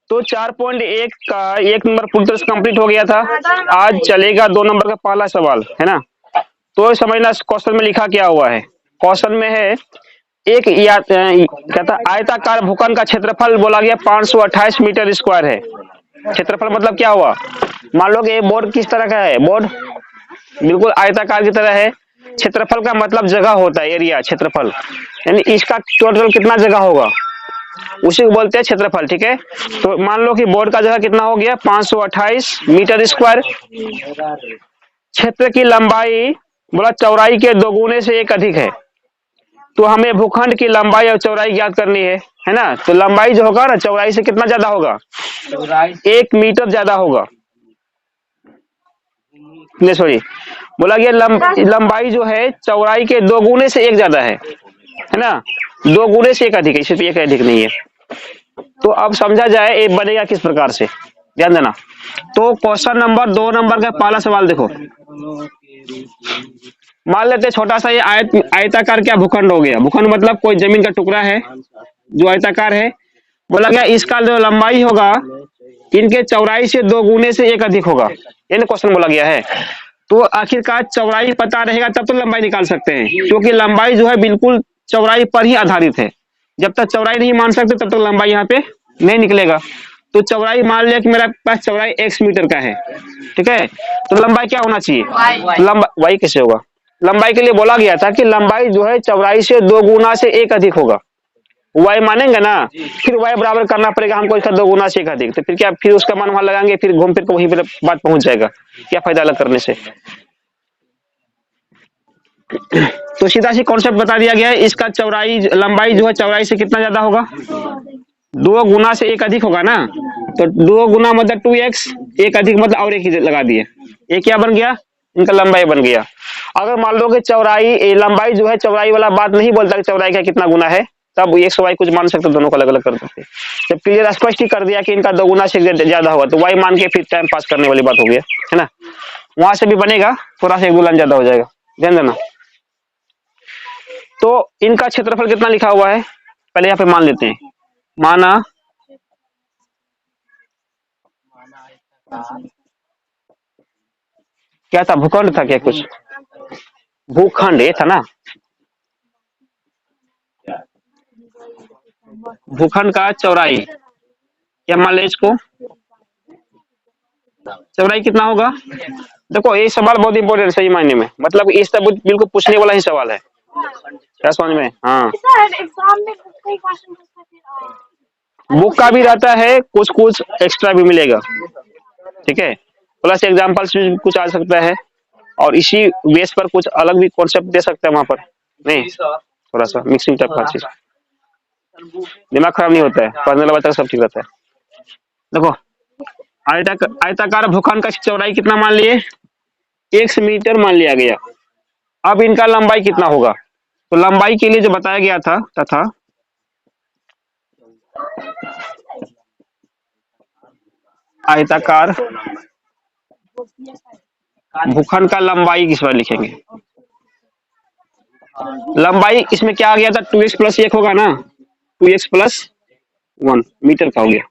तो 4.1 का 1 नंबर पूरी तरह से कंप्लीट हो गया था। आज चलेगा 2 नंबर का पहला सवाल, है ना। तो समझना क्वेश्चन में लिखा क्या हुआ है। क्वेश्चन में है एक कहता आयताकार भूखंड का क्षेत्रफल बोला गया 528 मीटर स्क्वायर है। क्षेत्रफल मतलब क्या हुआ, मान लो कि ये बोर्ड किस तरह का है, बोर्ड बिल्कुल आयताकार की तरह है। क्षेत्रफल का मतलब जगह होता है, एरिया, क्षेत्रफल, यानी इसका टोटल कितना जगह होगा उसी को बोलते हैं क्षेत्रफल, ठीक है। तो मान लो कि बोर्ड का जगह कितना हो गया 528 मीटर स्क्वायर। क्षेत्र की लंबाई बोला चौड़ाई के दोगुने से एक अधिक है। तो हमें भूखंड की लंबाई और चौड़ाई ज्ञात करनी है ना। तो लंबाई जो होगा ना चौड़ाई से कितना ज्यादा होगा, 1 मीटर ज्यादा होगा। नहीं सॉरी, बोला गया लंबाई जो है चौड़ाई के दोगुने से एक ज्यादा है ना। दोगुने से एक अधिक है, सिर्फ एक अधिक नहीं है। तो अब समझा जाए ये बनेगा किस प्रकार से, ध्यान देना। तो क्वेश्चन नंबर 2 नंबर का पहला सवाल देखो। मान लेते छोटा सा ये आयताकार क्या भूखंड हो गया। भूखंड मतलब कोई जमीन का टुकड़ा है जो आयताकार है। बोला गया इसका जो लंबाई होगा इनके चौड़ाई से दोगुने से एक अधिक होगा, ये क्वेश्चन बोला गया है। तो आखिरकार चौड़ाई पता रहेगा तब तो लंबाई निकाल सकते हैं, क्योंकि लंबाई जो है बिल्कुल चौड़ाई पर ही आधारित है। जब तक चौड़ाई नहीं मान सकते तब तक लंबाई यहाँ पे नहीं निकलेगा। तो चौड़ाई मान लिया कि मेरा पास चौड़ाई x मीटर का है, ठीक है। तो लंबाई क्या होना चाहिए, लंबाई कैसे होगा। लंबाई के लिए बोला गया था कि लंबाई जो है चौड़ाई से दोगुना से एक अधिक होगा। y मानेंगे ना, फिर y बराबर करना पड़ेगा हमको इसका दोगुना से एक अधिक। तो फिर क्या, फिर उसका मान वहां लगाएंगे, फिर घूम फिर वही बात पहुंच जाएगा। क्या फायदा अलग करने से। तो सीधा सी कॉन्सेप्ट बता दिया गया है। इसका चौड़ाई लंबाई जो है चौड़ाई से कितना ज्यादा होगा, 2 गुना से एक अधिक होगा ना। तो 2 गुना मतलब 2x, एक अधिक मतलब और एक ही लगा दिए, ये क्या बन गया, इनका लंबाई बन गया। अगर मान लो कि चौड़ाई लंबाई जो है चौड़ाई वाला बात नहीं बोलता कि चौड़ाई का कितना गुना है, तब x y कुछ मान सकते, दोनों को अलग अलग कर देते। जब क्लियर स्पष्ट ही कर दिया कि इनका 2 गुना से ज्यादा होगा तो y मान के फिर टाइम पास करने वाली बात हो गया, है ना। वहां से भी बनेगा, थोड़ा सा एक दो लाइन ज्यादा हो जाएगा, ध्यान देना। तो इनका क्षेत्रफल कितना लिखा हुआ है पहले यहाँ पे मान लेते हैं। माना क्या था, भूखंड था क्या, कुछ भूखंड ये था ना। भूखंड का चौड़ाई क्या मान ले इसको, चौड़ाई कितना होगा। देखो ये सवाल बहुत इंपॉर्टेंट सही मायने में, मतलब ये सब बिल्कुल पूछने वाला ही सवाल है, क्या समझ में। हाँ बुक का भी रहता है, कुछ कुछ एक्स्ट्रा भी मिलेगा, ठीक है। प्लस एग्जाम्पल्स भी कुछ आ सकता है, और इसी बेस पर कुछ अलग भी कॉन्सेप्ट दे सकते हैं वहां पर। नहीं थोड़ा सा मिक्सिंग टाइप का चीज, दिमाग खराब नहीं होता है, पढ़ने वाला बच्चा सब ठीक रहता है। देखो आयताकार भूखंड का चौड़ाई कितना मान लिए, 1 मीटर मान लिया गया। अब इनका लंबाई कितना होगा, तो लंबाई के लिए जो बताया गया था तथा आयताकार भूखंड का लंबाई किस बार लिखेंगे। लंबाई इसमें क्या आ गया था, 2x प्लस 1 होगा ना, 2x प्लस 1 मीटर का हो गया।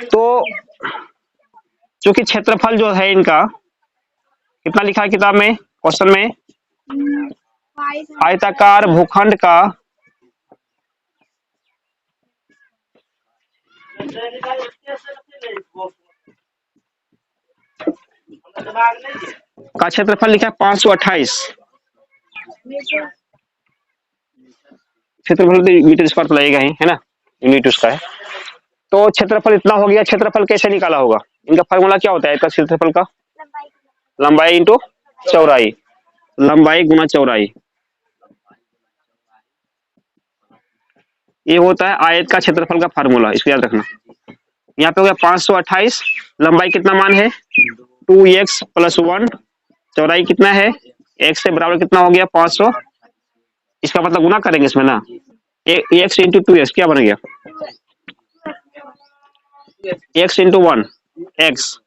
तो चूंकि क्षेत्रफल जो है इनका कितना लिखा है किताब में, क्वेश्चन में, आयताकार भूखंड का क्षेत्रफल लिखा है 528। क्षेत्रफल तो मीटर स्क्वायर पर लगेगा ही, है ना, यूनिट उसका है। तो क्षेत्रफल इतना हो गया। क्षेत्रफल कैसे निकाला होगा, इनका फार्मूला क्या होता है इसका क्षेत्रफल का, लंबाई इंटू चौड़ाई, लंबाई गुना चौड़ाई, ये होता है आयत का क्षेत्रफल का फार्मूला, इसको याद रखना। यहाँ पे हो गया 528, लंबाई कितना मान है 2x प्लस 1, चौड़ाई कितना है x से बराबर कितना हो गया 500, इसका मतलब गुना करेंगे इसमें ना, x इंटू 2x क्या बन गया, x इंटू 1 x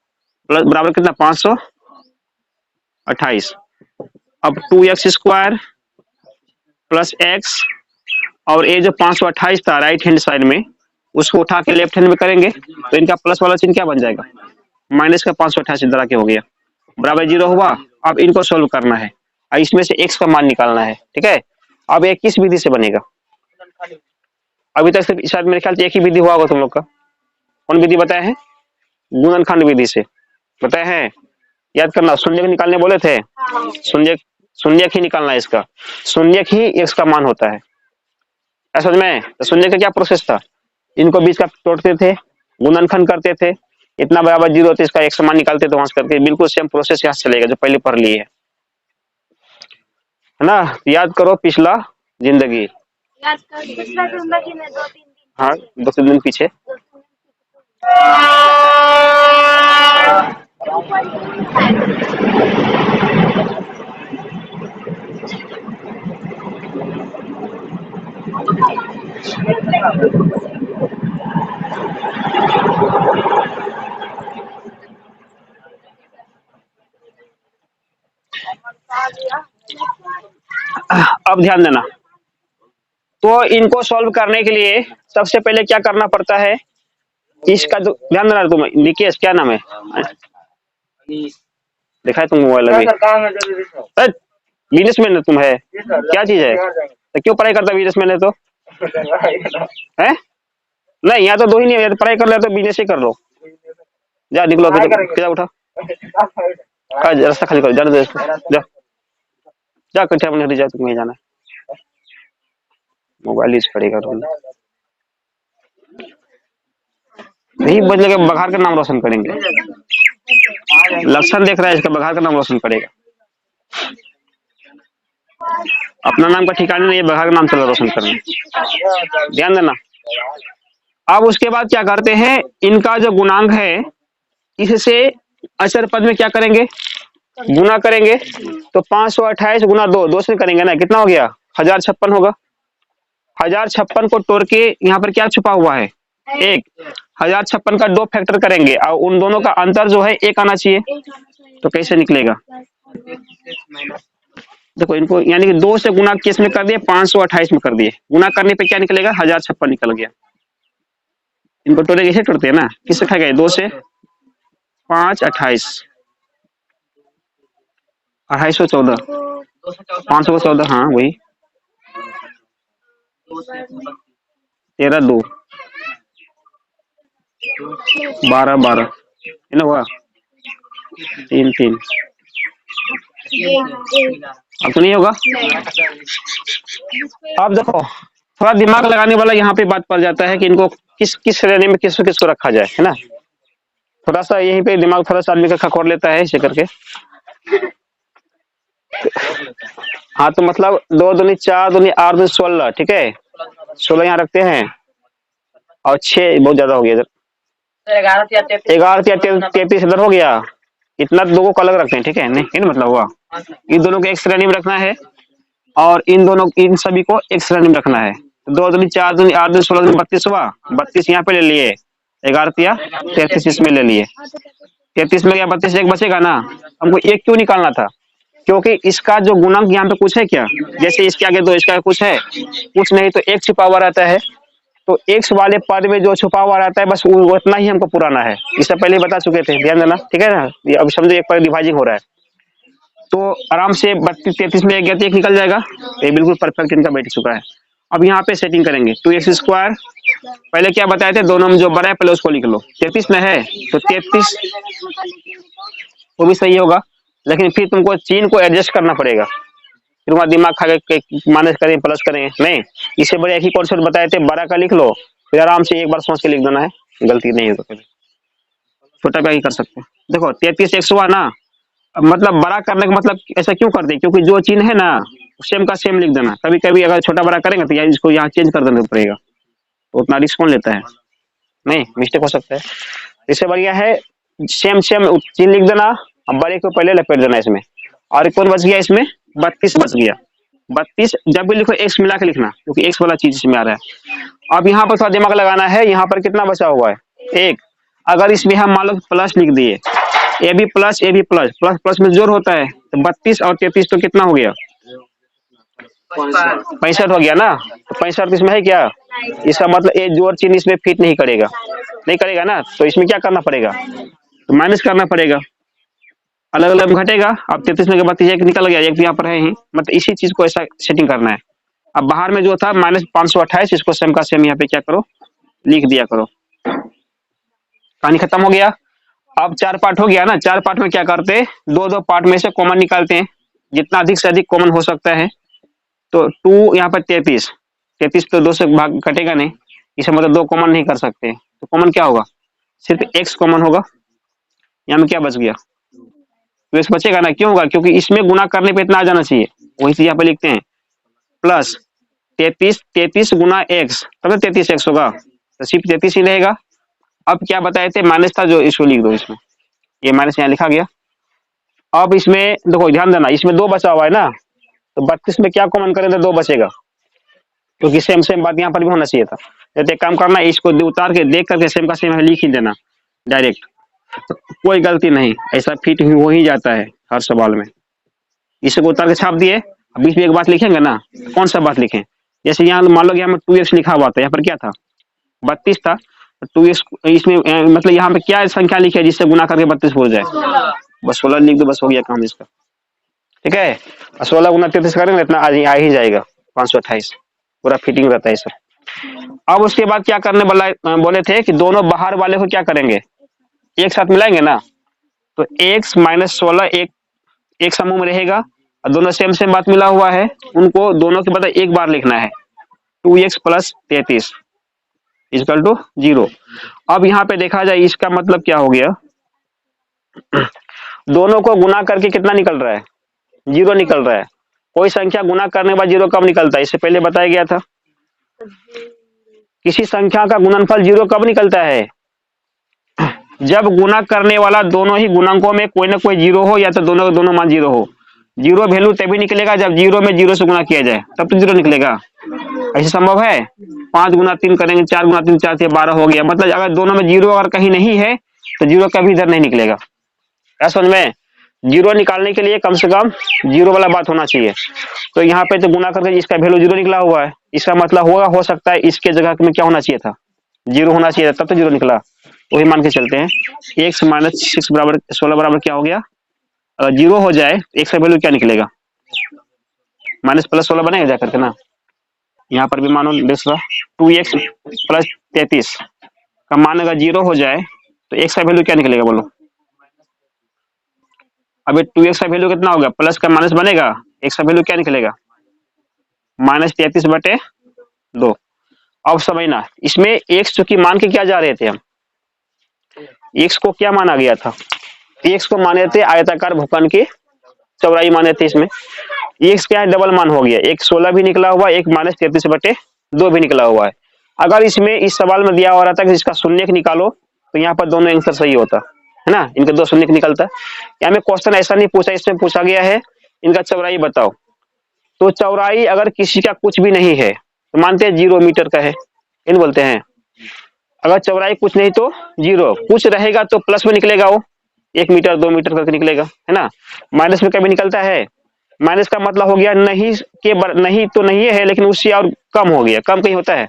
प्लस बराबर कितना 528। अब 2x स्क्वायर प्लस x, और ये जो 528 था राइट हैंड साइड में उसको उठा के लेफ्ट हैंड में करेंगे तो इनका प्लस वाला चिन्ह क्या बन जाएगा, माइनस का 588 इधर आके हो गया, बराबर 0 हुआ। अब इनको सोल्व करना है और इसमें से x का मान निकालना है, ठीक है। अब ये किस विधि से बनेगा, अभी तक सिर्फ शायद मेरे ख्याल से एक ही विधि हुआ होगा तुम लोग का, कौन विधि बताया है, गुणनखंड विधि से बताया है, याद करना। शून्यक निकालने बोले थे, शून्यक ही निकालना है इसका, शून्यक ही x का मान होता है, ऐसा समझ में। तो शून्य का क्या प्रोसेस था, इनको बीच का तोड़ते थे, गुणनखंड करते थे, इतना बराबर 0 तो इसका x मान निकालते थे वहां से करके, बिल्कुल सेम प्रोसेस यहाँ चलेगा जो पहले पढ़ लिए है ना। याद करो पिछला जिंदगी, हाँ 2-3 दिन पीछे। अब ध्यान देना, तो इनको सॉल्व करने के लिए सबसे पहले क्या करना पड़ता है, इसका ध्यान देना। तुम निकेश क्या नाम है, देखा है तुम मोबाइल अभी, बिजनेसमैन तुम है, क्या चीज है, तो क्यों पढ़ाई करता बिजनेसमैन है तो है नहीं, यहाँ तो 2 ही नहीं है, पढ़ाई कर ले तो बिजनेस ही कर लो, जा निकलो क्या उठा, रास्ता खाली करो, जाने दो इसको, जा कट्ठा अपने जा, तुम्हें जाना है, मोबाइल यूज करेगा नहीं बदले के बघार का नाम रोशन करेंगे, लक्षण देख रहा है इसका, बघार का नाम रोशन करेगा, अपना नाम का ठिकाना नहीं है, बघार का नाम चला रोशन करना, ध्यान देना। अब उसके बाद क्या करते हैं, इनका जो गुणांक है इससे अचर पद में क्या करेंगे, गुना करेंगे, तो 528 गुना 2 से करेंगे ना, कितना हो गया 1056 होगा। 1056 को तोड़ के यहाँ पर क्या छुपा हुआ है, 1, 1056 का 2 फैक्टर करेंगे और उन दोनों का अंतर जो है 1 आना चाहिए, तो कैसे निकलेगा, देखो इनको यानी कि 2 से गुना किस में कर दिए, 528 में कर दिए, गुना करने पे क्या निकलेगा 1056 निकल गया। इनको तोड़े कैसे तोड़ते हैं ना, किससे खा गए, 2 से 5 28 214 514, हाँ वही 13 2 12 12 है ना, हुआ 3 3, अब तो नहीं होगा। अब देखो थोड़ा दिमाग लगाने वाला यहाँ पे बात पड़ जाता है कि इनको किस किस श्रेणी में किसको किसको रखा जाए, है ना, थोड़ा सा यहीं पे दिमाग थोड़ा सा आदमी का खखोर लेता है इसे करके। हाँ तो मतलब 2 दूनी 4 दूनी 8 दूनी 16, ठीक है, 16 यहाँ रखते हैं और 6 बहुत ज्यादा हो गया इधर, 11 33 इधर हो गया, इतना दोनों को अलग रखते हैं, ठीक है, नहीं मतलब हुआ, इन दोनों को एक श्रेणी में रखना है और इन सभी को एक श्रेणी में रखना है। 2 दूनी 4 दूनी 8 दूनी 16 दूनी 32 हुआ, 32 यहाँ पे ले लिए, 11 33 इसमें ले लिए, 33 में गया, 32 एक बचेगा ना, हमको एक क्यों निकालना था, क्योंकि इसका जो गुणांक यहाँ पे कुछ है क्या, जैसे इसके आगे 2 इसके आगे कुछ है, कुछ नहीं तो एक छुपा हुआ रहता है, तो x वाले पद में जो छुपा हुआ रहता है बस वो उतना ही हमको पुराना है, इससे पहले बता चुके थे, ध्यान देना, ठीक है ना। अब समझो एक पर डिवाइडिंग हो रहा है तो आराम से 32 33 में 1 गया तो 1 निकल जाएगा, ये बिल्कुल परफेक्ट इनका बैठ चुका है। अब यहाँ पे सेटिंग करेंगे 2x², पहले क्या बताए थे, दोनों में जो बड़ा है पहले उसको लिख लो, 33 में है तो 33 वो भी सही होगा, लेकिन फिर तुमको चिन्ह को एडजस्ट करना पड़ेगा, फिर वहां दिमाग खा के माइनस करें प्लस करें नहीं, इससे बड़े एक ही कॉन्सेप्ट बताए थे, 12 का लिख लो, फिर आराम से एक बार सोच के लिख देना है, गलती नहीं होगा कभी, छोटा का ही कर सकते हैं। देखो 33 x हुआ ना, मतलब बड़ा करने का मतलब ऐसा क्यों करते हैं, क्योंकि जो चिन्ह है ना सेम का सेम लिख देना, कभी कभी अगर छोटा बड़ा करेंगे तो यार इसको यहाँ चेंज कर देना पड़ेगा, तो उतना रिस्क कौन लेता है, नहीं मिस्टेक हो सकता है, इससे बढ़िया है सेम चिन्ह लिख देना, अब बड़े को पहले लपेट देना इसमें, और कौन बच गया इसमें 32 बच गया, 32 जब भी लिखो x मिला के लिखना क्योंकि x वाला चीज इसमें आ रहा है। अब यहाँ पर थोड़ा दिमाग लगाना है, यहाँ पर कितना बचा हुआ है 1, अगर इसमें हम मान लो प्लस लिख दिए, A B plus plus plus में जोड़ होता है, तो 32 और 33 तो कितना हो गया 65 हो गया ना, तो 65 इसमें है क्या, इसका मतलब ये जोड़ चिन्ह इसमें फिट नहीं करेगा, नहीं करेगा ना, तो इसमें क्या करना पड़ेगा, तो माइनस करना पड़ेगा, अलग अलग घटेगा। अब 33 में के बाद एक निकल गया, एक तो यहाँ पर है ही, मतलब इसी चीज को ऐसा सेटिंग करना है। अब बाहर में जो था -528, इसको सेम का सेम यहाँ पे क्या करो, लिख दिया करो। कहानी खत्म हो गया। अब 4 पार्ट हो गया ना, 4 पार्ट में क्या करते हैं, दो दो पार्ट में से कॉमन निकालते हैं, जितना अधिक से अधिक कॉमन हो सकता है। तो 2 यहाँ पर 33, 33 तो 2 से भाग कटेगा नहीं, इसे मतलब 2 कॉमन नहीं कर सकते, तो कॉमन क्या होगा, सिर्फ x कॉमन होगा। यहाँ में क्या बच गया, तो x बचेगा ना, क्यों होगा, क्योंकि इसमें गुना करने पे इतना आ जाना चाहिए, वही चीज यहाँ पे लिखते हैं, प्लस 33 गुना x, तब तो 33x होगा, तो सिर्फ 33 ही रहेगा। अब क्या बताए थे, माइनस था जो, इसको लिख दो इसमें, ये माइनस यहाँ लिखा गया। अब इसमें देखो ध्यान देना, इसमें 2 बचा हुआ है ना, तो 32 में क्या कॉमन करें तो 2 बचेगा, क्योंकि सेम सेम बात यहाँ पर भी होना चाहिए था। तो एक काम करना, इसको उतार के देख करके सेम का सेम लिख ही देना डायरेक्ट, तो कोई गलती नहीं, ऐसा फिट हो ही जाता है हर सवाल में। इसको उतार के छाप दिए, बीच में एक बात लिखेंगे ना, कौन सा बात लिखें, जैसे यहाँ मान लो यहाँ में 2x लिखा हुआ था, यहाँ पर क्या था 32 था, तो 2x इसमें मतलब यहाँ पे क्या संख्या लिखे जिससे गुना करके 32 हो जाए, बस 16 लिख दो, बस हो गया काम इसका, ठीक है। 16 गुना 33 करेंगे इतना आ ही जाएगा 528, पूरा फिटिंग रहता है सर। अब उसके बाद क्या करने बोले थे कि दोनों बाहर वाले को क्या करेंगे, एक साथ मिलाएंगे ना, तो x माइनस 16 एक समूह में रहेगा, और दोनों सेम सेम बात मिला हुआ है, उनको दोनों के बदले एक बार लिखना है, 2x प्लस 33 इक्वल टू 0। अब यहाँ पे देखा जाए इसका मतलब क्या हो गया, दोनों को गुना करके कितना निकल रहा है, 0 निकल रहा है। कोई संख्या गुना करने के बाद 0 कब निकलता है, इससे पहले बताया गया था, किसी संख्या का गुणनफल 0 कब निकलता है, जब गुना करने वाला दोनों ही गुणकों में कोई ना कोई 0 हो, या तो दोनों दोनों मान 0 हो। 0 वैल्यू तभी निकलेगा जब 0 में 0 से गुना किया जाए, तब तो 0 निकलेगा, ऐसे संभव है। 5 गुना 3 करेंगे, 4 गुना 3 4 से 12 हो गया, मतलब अगर दोनों में 0 अगर कहीं नहीं है तो 0 कभी इधर नहीं निकलेगा, क्या समझ में, 0 निकालने के लिए कम से कम 0 वाला बात होना चाहिए। तो यहाँ पे तो गुना करके इसका वैल्यू 0 निकला हुआ है, इसका मतलब हो सकता है इसके जगह में क्या होना चाहिए था, 0 होना चाहिए था, तब तो 0 निकला, वही मान के चलते हैं। x माइनस 6 बराबर 16 बराबर क्या हो गया, अगर 0 हो जाए x का वैल्यू क्या निकलेगा, माइनस प्लस 16 बनेगा जाकर के ना, यहाँ पर भी मानो दूसरा 2x प्लस 33 का मान अगर 0 हो जाए तो x का वैल्यू क्या निकलेगा बोलो, अभी 2x का वैल्यू कितना होगा, प्लस का माइनस बनेगा, x का वैल्यू क्या निकलेगा, -33/2। अब समझना, इसमें x चूंकि मान के क्या जा रहे थे हम, x को क्या माना गया था, x को माने थे आयताकार भूखंड की चौड़ाई माने थे, इसमें x क्या है, डबल मान हो गया, एक 16 भी निकला हुआ, एक -33/2 भी निकला हुआ है। अगर इसमें इस सवाल में दिया हुआ रहता कि इसका शून्य निकालो, तो यहाँ पर दोनों आंसर सही होता है ना, इनके 2 शून्य निकलता। यहाँ में क्वेश्चन ऐसा नहीं पूछा, इसमें पूछा गया है इनका चौड़ाई बताओ, तो चौड़ाई अगर किसी का कुछ भी नहीं है तो मानते हैं 0 मीटर का है, इन बोलते हैं, अगर चौड़ाई कुछ नहीं तो 0, कुछ रहेगा तो प्लस में निकलेगा, वो 1 मीटर 2 मीटर करके निकलेगा, है ना। माइनस में कभी निकलता है, माइनस का मतलब हो गया नहीं नहीं तो नहीं है, लेकिन उससे और कम हो गया, कम कहीं होता है,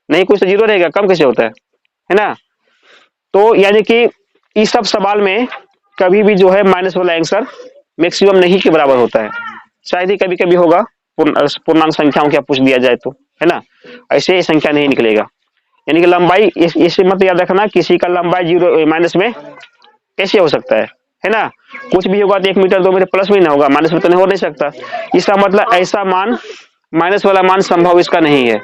नहीं कुछ तो 0 रहेगा, कम कैसे होता है ना। तो यानी कि इस सब सवाल में कभी भी जो है माइनस वाला आंसर मैक्सिमम नहीं के बराबर होता है, शायद ही कभी कभी होगा, पूर्णांक संख्याओं क्या पूछ दिया जाए तो, है ना, ऐसे ही संख्या नहीं निकलेगा। यानी कि लंबाई इसे मत याद रखना, किसी का लंबाई 0 माइनस में कैसे हो सकता है ना, कुछ भी होगा तो 1 मीटर 2 मीटर प्लस में ना होगा, माइनस में तो नहीं हो नहीं सकता, इसका मतलब ऐसा मान माइनस वाला मान संभव इसका नहीं है,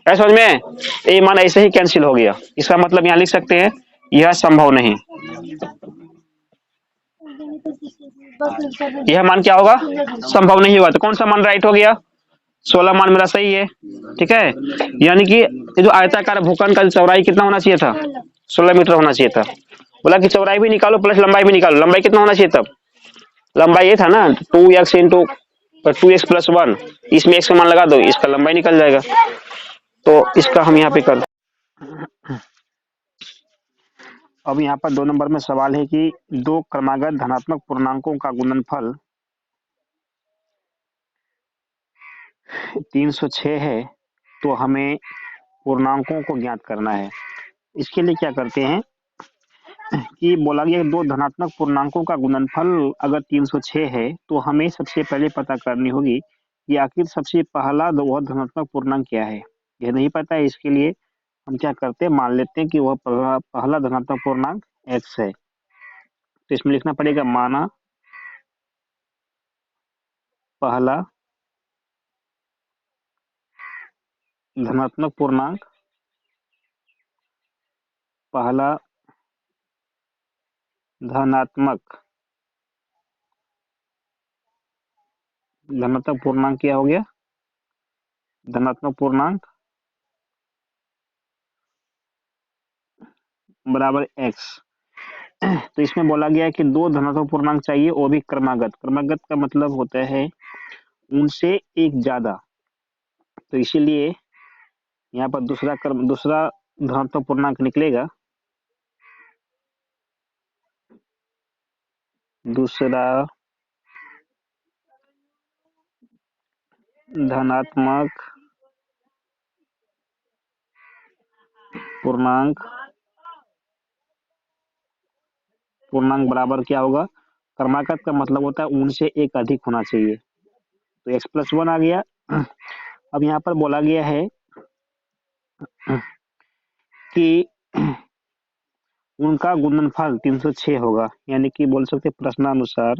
ऐसा समझ में, ये मान ऐसे ही कैंसिल हो गया, इसका मतलब यहाँ लिख सकते हैं यह संभव नहीं, यह मान क्या होगा, संभव नहीं होगा। तो कौन सा मान राइट हो गया, 16 मान मेरा सही है, ठीक है। यानी कि जो आयताकार भूखंड का चौड़ाई कितना होना चाहिए था, 16 मीटर होना चाहिए था। बोला कि चौड़ाई भी निकालो प्लस लंबाई भी निकालो, लंबाई कितना होना चाहिए तब, लंबाई ये था ना 2x इंटू 2x प्लस 1, इसमें x का मान लगा दो, इसका लंबाई निकल जाएगा। तो इसका हम यहाँ पे कर, अब यहाँ पर 2 नंबर में सवाल है कि 2 क्रमागत धनात्मक पूर्णांकों का गुणनफल 306 है तो हमें पूर्णांकों को ज्ञात करना है। इसके लिए क्या करते हैं कि बोला गया दो धनात्मक पूर्णांकों का गुणनफल अगर 306 है तो हमें सबसे पहले पता करनी होगी कि आखिर सबसे पहला वह धनात्मक पूर्णांक क्या है। यह नहीं पता है, इसके लिए हम क्या करते हैं, मान लेते हैं कि वह पहला धनात्मक पूर्णांक x है। तो इसमें लिखना पड़ेगा माना पहला धनात्मक पूर्णांक, पहला धनात्मक धनात्मक पूर्णांक क्या हो गया, धनात्मक पूर्णांक बराबर x। तो इसमें बोला गया है कि दो धनात्मक पूर्णांक चाहिए, वो भी क्रमागत। क्रमागत का मतलब होता है उनसे एक ज्यादा। तो इसीलिए यहाँ पर दूसरा धनात्मक पूर्णांक निकलेगा, दूसरा धनात्मक पूर्णांक बराबर क्या होगा, क्रमागत का मतलब होता है उनसे एक अधिक होना चाहिए। तो x+1 आ गया। अब यहाँ पर बोला गया है कि उनका गुणनफल 306 होगा, यानी कि बोल सकते प्रश्नानुसार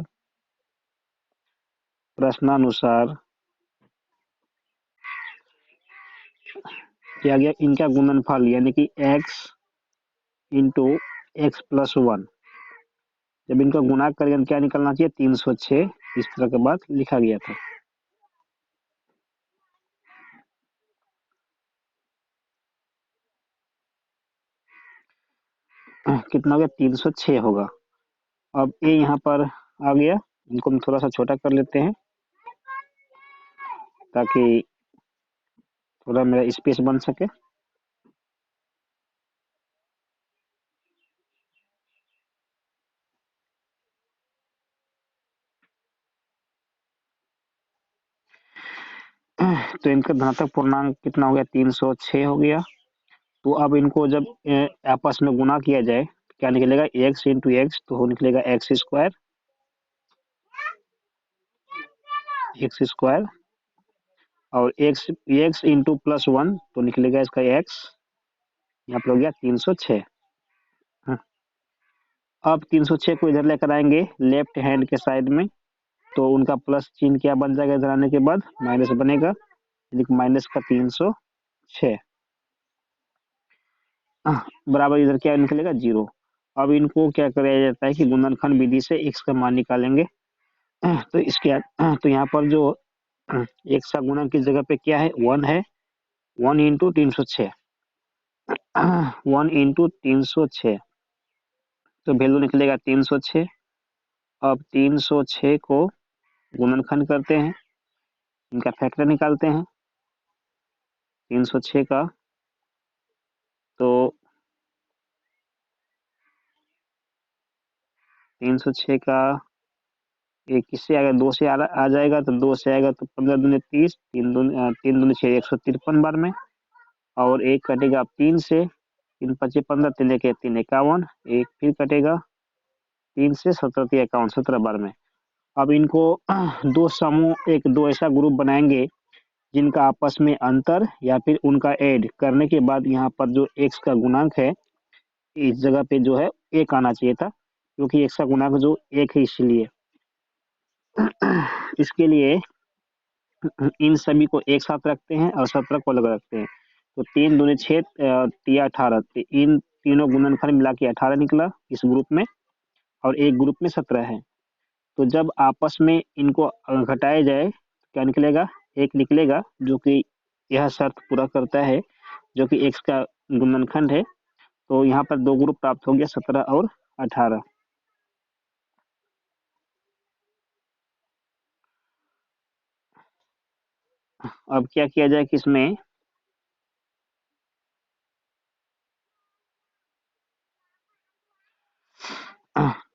क्या गया, इनका गुणनफल यानी कि x इंटू x+1, जब इनका गुणा करेंगे क्या निकलना चाहिए, 306। इस तरह के बात लिखा गया था। कितना हो गया, 306 होगा। अब ये यहाँ पर आ गया, इनको हम थोड़ा सा छोटा कर लेते हैं ताकि थोड़ा मेरा स्पेस बन सके। तो इनका धनात्मक पूर्णांक कितना हो गया, 306 हो गया। तो अब इनको जब आपस में गुणा किया जाए क्या निकलेगा, x इंटू एक्स, तो निकलेगा एक्स स्क्वायर और x इंटू +1 तो निकलेगा इसका x, यहाँ पर हो गया 306। अब 306 को इधर लेकर आएंगे लेफ्ट हैंड के साइड में, तो उनका प्लस चिन्ह क्या बन जाएगा, इधर आने के बाद माइनस बनेगा, माइनस का 306 बराबर इधर क्या निकलेगा, 0। अब इनको क्या किया जाता है कि गुणनखंड विधि से x का मान निकालेंगे। तो इसके तो यहाँ पर जो x का गुणन की जगह पे क्या है, 1 है, 1 इंटू 306, 1 इंटू 306, तो वैल्यू निकलेगा 306। अब 306 को गुणनखंड करते हैं, इनका फैक्टर निकालते हैं 306 का, तो 306 का एक किससे आएगा, 2 से आ जाएगा, तो 2 से आएगा तो 15 दूनी 30, 3 दूनी 6, 153 बार में, और एक कटेगा 3 से, 3 पचे 15, 3 एक 3 51, एक फिर कटेगा 3 से, 17 51, 17 बार में। अब इनको दो समूह, दो ऐसा ग्रुप बनाएंगे जिनका आपस में अंतर या फिर उनका ऐड करने के बाद यहाँ पर जो x का गुणांक है इस जगह पे जो है 1 आना चाहिए था, क्योंकि x का गुणांक जो 1 है, इसलिए इसके लिए इन सभी को एक साथ रखते हैं और 17 को अलग रखते हैं। तो 3 दूनी 6 तिया 18, इन तीनों गुणनफल मिला के 18 निकला इस ग्रुप में, और एक ग्रुप में 17 है। तो जब आपस में इनको घटाया जाए क्या निकलेगा, 1 निकलेगा, जो कि यह शर्त पूरा करता है, जो कि x का गुणनखंड है। तो यहाँ पर दो ग्रुप प्राप्त हो गया, 17 और 18। अब क्या किया जाए कि इसमें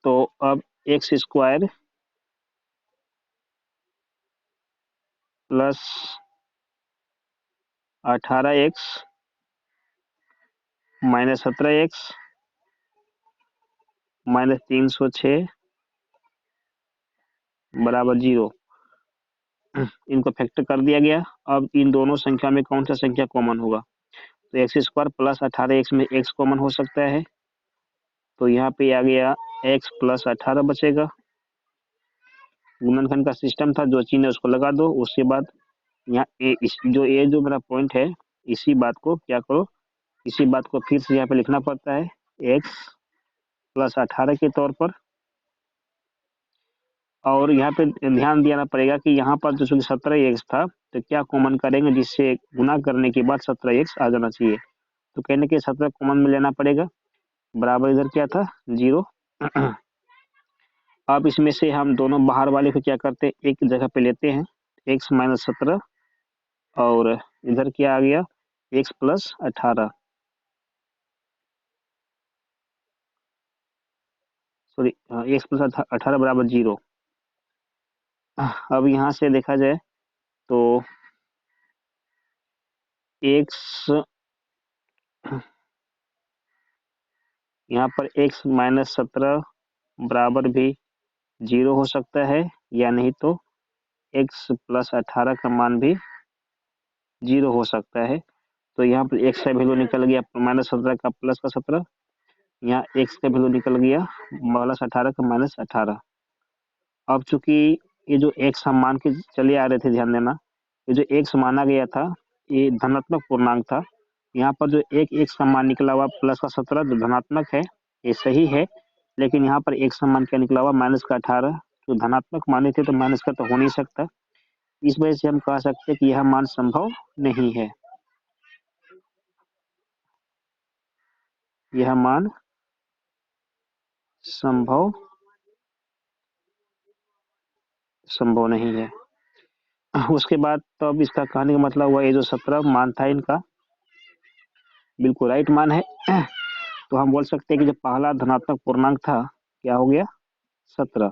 तो अब x square plus 18x minus 17x minus 306 बराबर 0। इनको फैक्टर कर दिया गया। अब इन दोनों संख्या में कौन सा संख्या कॉमन होगा? तो एक्स स्क्वायर प्लस 18x में x कॉमन हो सकता है, तो यहाँ पे आ गया x प्लस 18 बचेगा। गुणनखंड का सिस्टम था, जो चिन्ह है उसको लगा दो। उसके बाद यहाँ जो मेरा पॉइंट है, इसी बात को क्या करो, इसी बात को फिर से यहाँ पे लिखना पड़ता है x प्लस 18 के तौर पर। और यहाँ पे ध्यान देना पड़ेगा कि यहाँ पर जो 17x था, तो क्या कॉमन करेंगे जिससे गुना करने के बाद 17x आ जाना चाहिए। तो कहने के 17 कॉमन में लेना पड़ेगा, बराबर इधर क्या था 0। अब इसमें से हम दोनों बाहर वाले को क्या करते हैं, एक जगह पे लेते हैं x माइनस 17, और इधर क्या आ गया x plus 18, sorry x plus 18 बराबर 0। अब यहाँ से देखा जाए तो x, यहाँ पर x माइनस 17 बराबर भी 0 हो सकता है, या नहीं तो x प्लस 18 का मान भी 0 हो सकता है। तो यहाँ पर x का वैल्यू निकल गया माइनस 17 का प्लस का 17, यहाँ x का वैल्यू निकल गया प्लस 18 का माइनस 18। अब चूंकि ये जो x हम मान के चले आ रहे थे, ध्यान देना, ये जो x माना गया था ये धनात्मक पूर्णांक था। यहाँ पर जो एक x का मान निकला हुआ प्लस का 17 जो धनात्मक है, ये सही है, लेकिन यहाँ पर x का मान क्या निकला हुआ माइनस का 18, जो धनात्मक माने थे तो माइनस का तो हो नहीं सकता। इस वजह से हम कह सकते हैं कि यह मान संभव नहीं है, यह मान संभव नहीं है। उसके बाद तो अब इसका कहने का मतलब हुआ ये जो 17 मान था इनका बिल्कुल राइट मान है। तो हम बोल सकते हैं कि जो पहला धनात्मक पूर्णांक था क्या हो गया 17।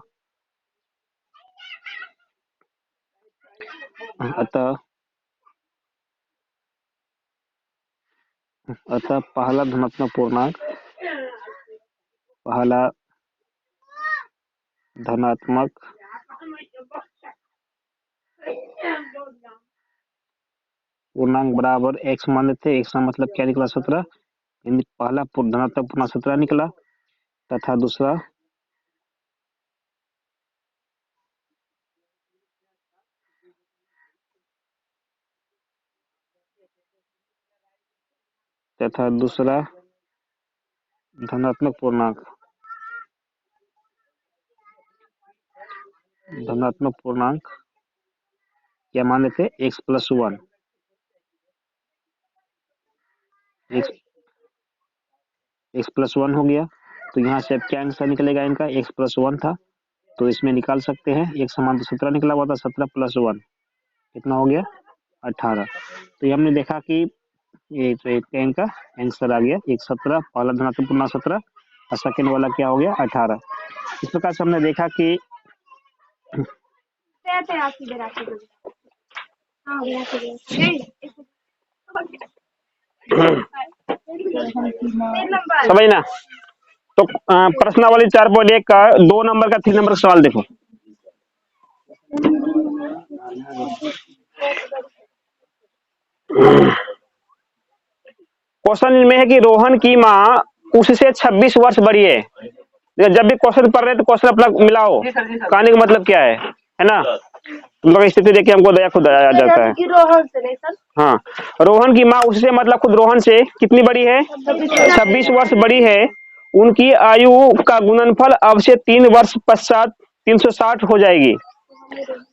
अतः पहला धनात्मक पूर्णांक बराबर x मान लेते। x का मतलब क्या निकला 17, पहला धनात्मक पूर्णांक 17 निकला, तथा दूसरा धनात्मक पूर्णांक क्या मान लेते x प्लस 1, x प्लस 1 हो गया। तो यहाँ से अब क्या आंसर निकलेगा इनका, x प्लस 1 था, तो इसमें निकाल सकते हैं x समान तो 17 निकला हुआ था, 17 प्लस 1 कितना हो गया 18। तो ये हमने देखा कि ये तो इनका आंसर आ गया, एक 17 पहला धनात्मक पूर्णांक 17 और सेकेंड वाला क्या हो गया 18। इस प्रकार से हमने देखा कि समझ ना। तो प्रश्नावली 4.1 का 2 नंबर का 3 नंबर का सवाल देखो। क्वेश्चन में है कि रोहन की माँ उससे 26 वर्ष बड़ी है। जब भी क्वेश्चन पढ़ रहे तो क्वेश्चन अपना मिलाओ, कहने का मतलब क्या है ना। तुम लोग स्थिति देख के हमको दया खुद आ जाता है। हाँ, रोहन की माँ उससे मतलब खुद रोहन से कितनी बड़ी है 26 वर्ष बड़ी है। उनकी आयु का गुणनफल अब से 3 वर्ष पश्चात 360 हो जाएगी।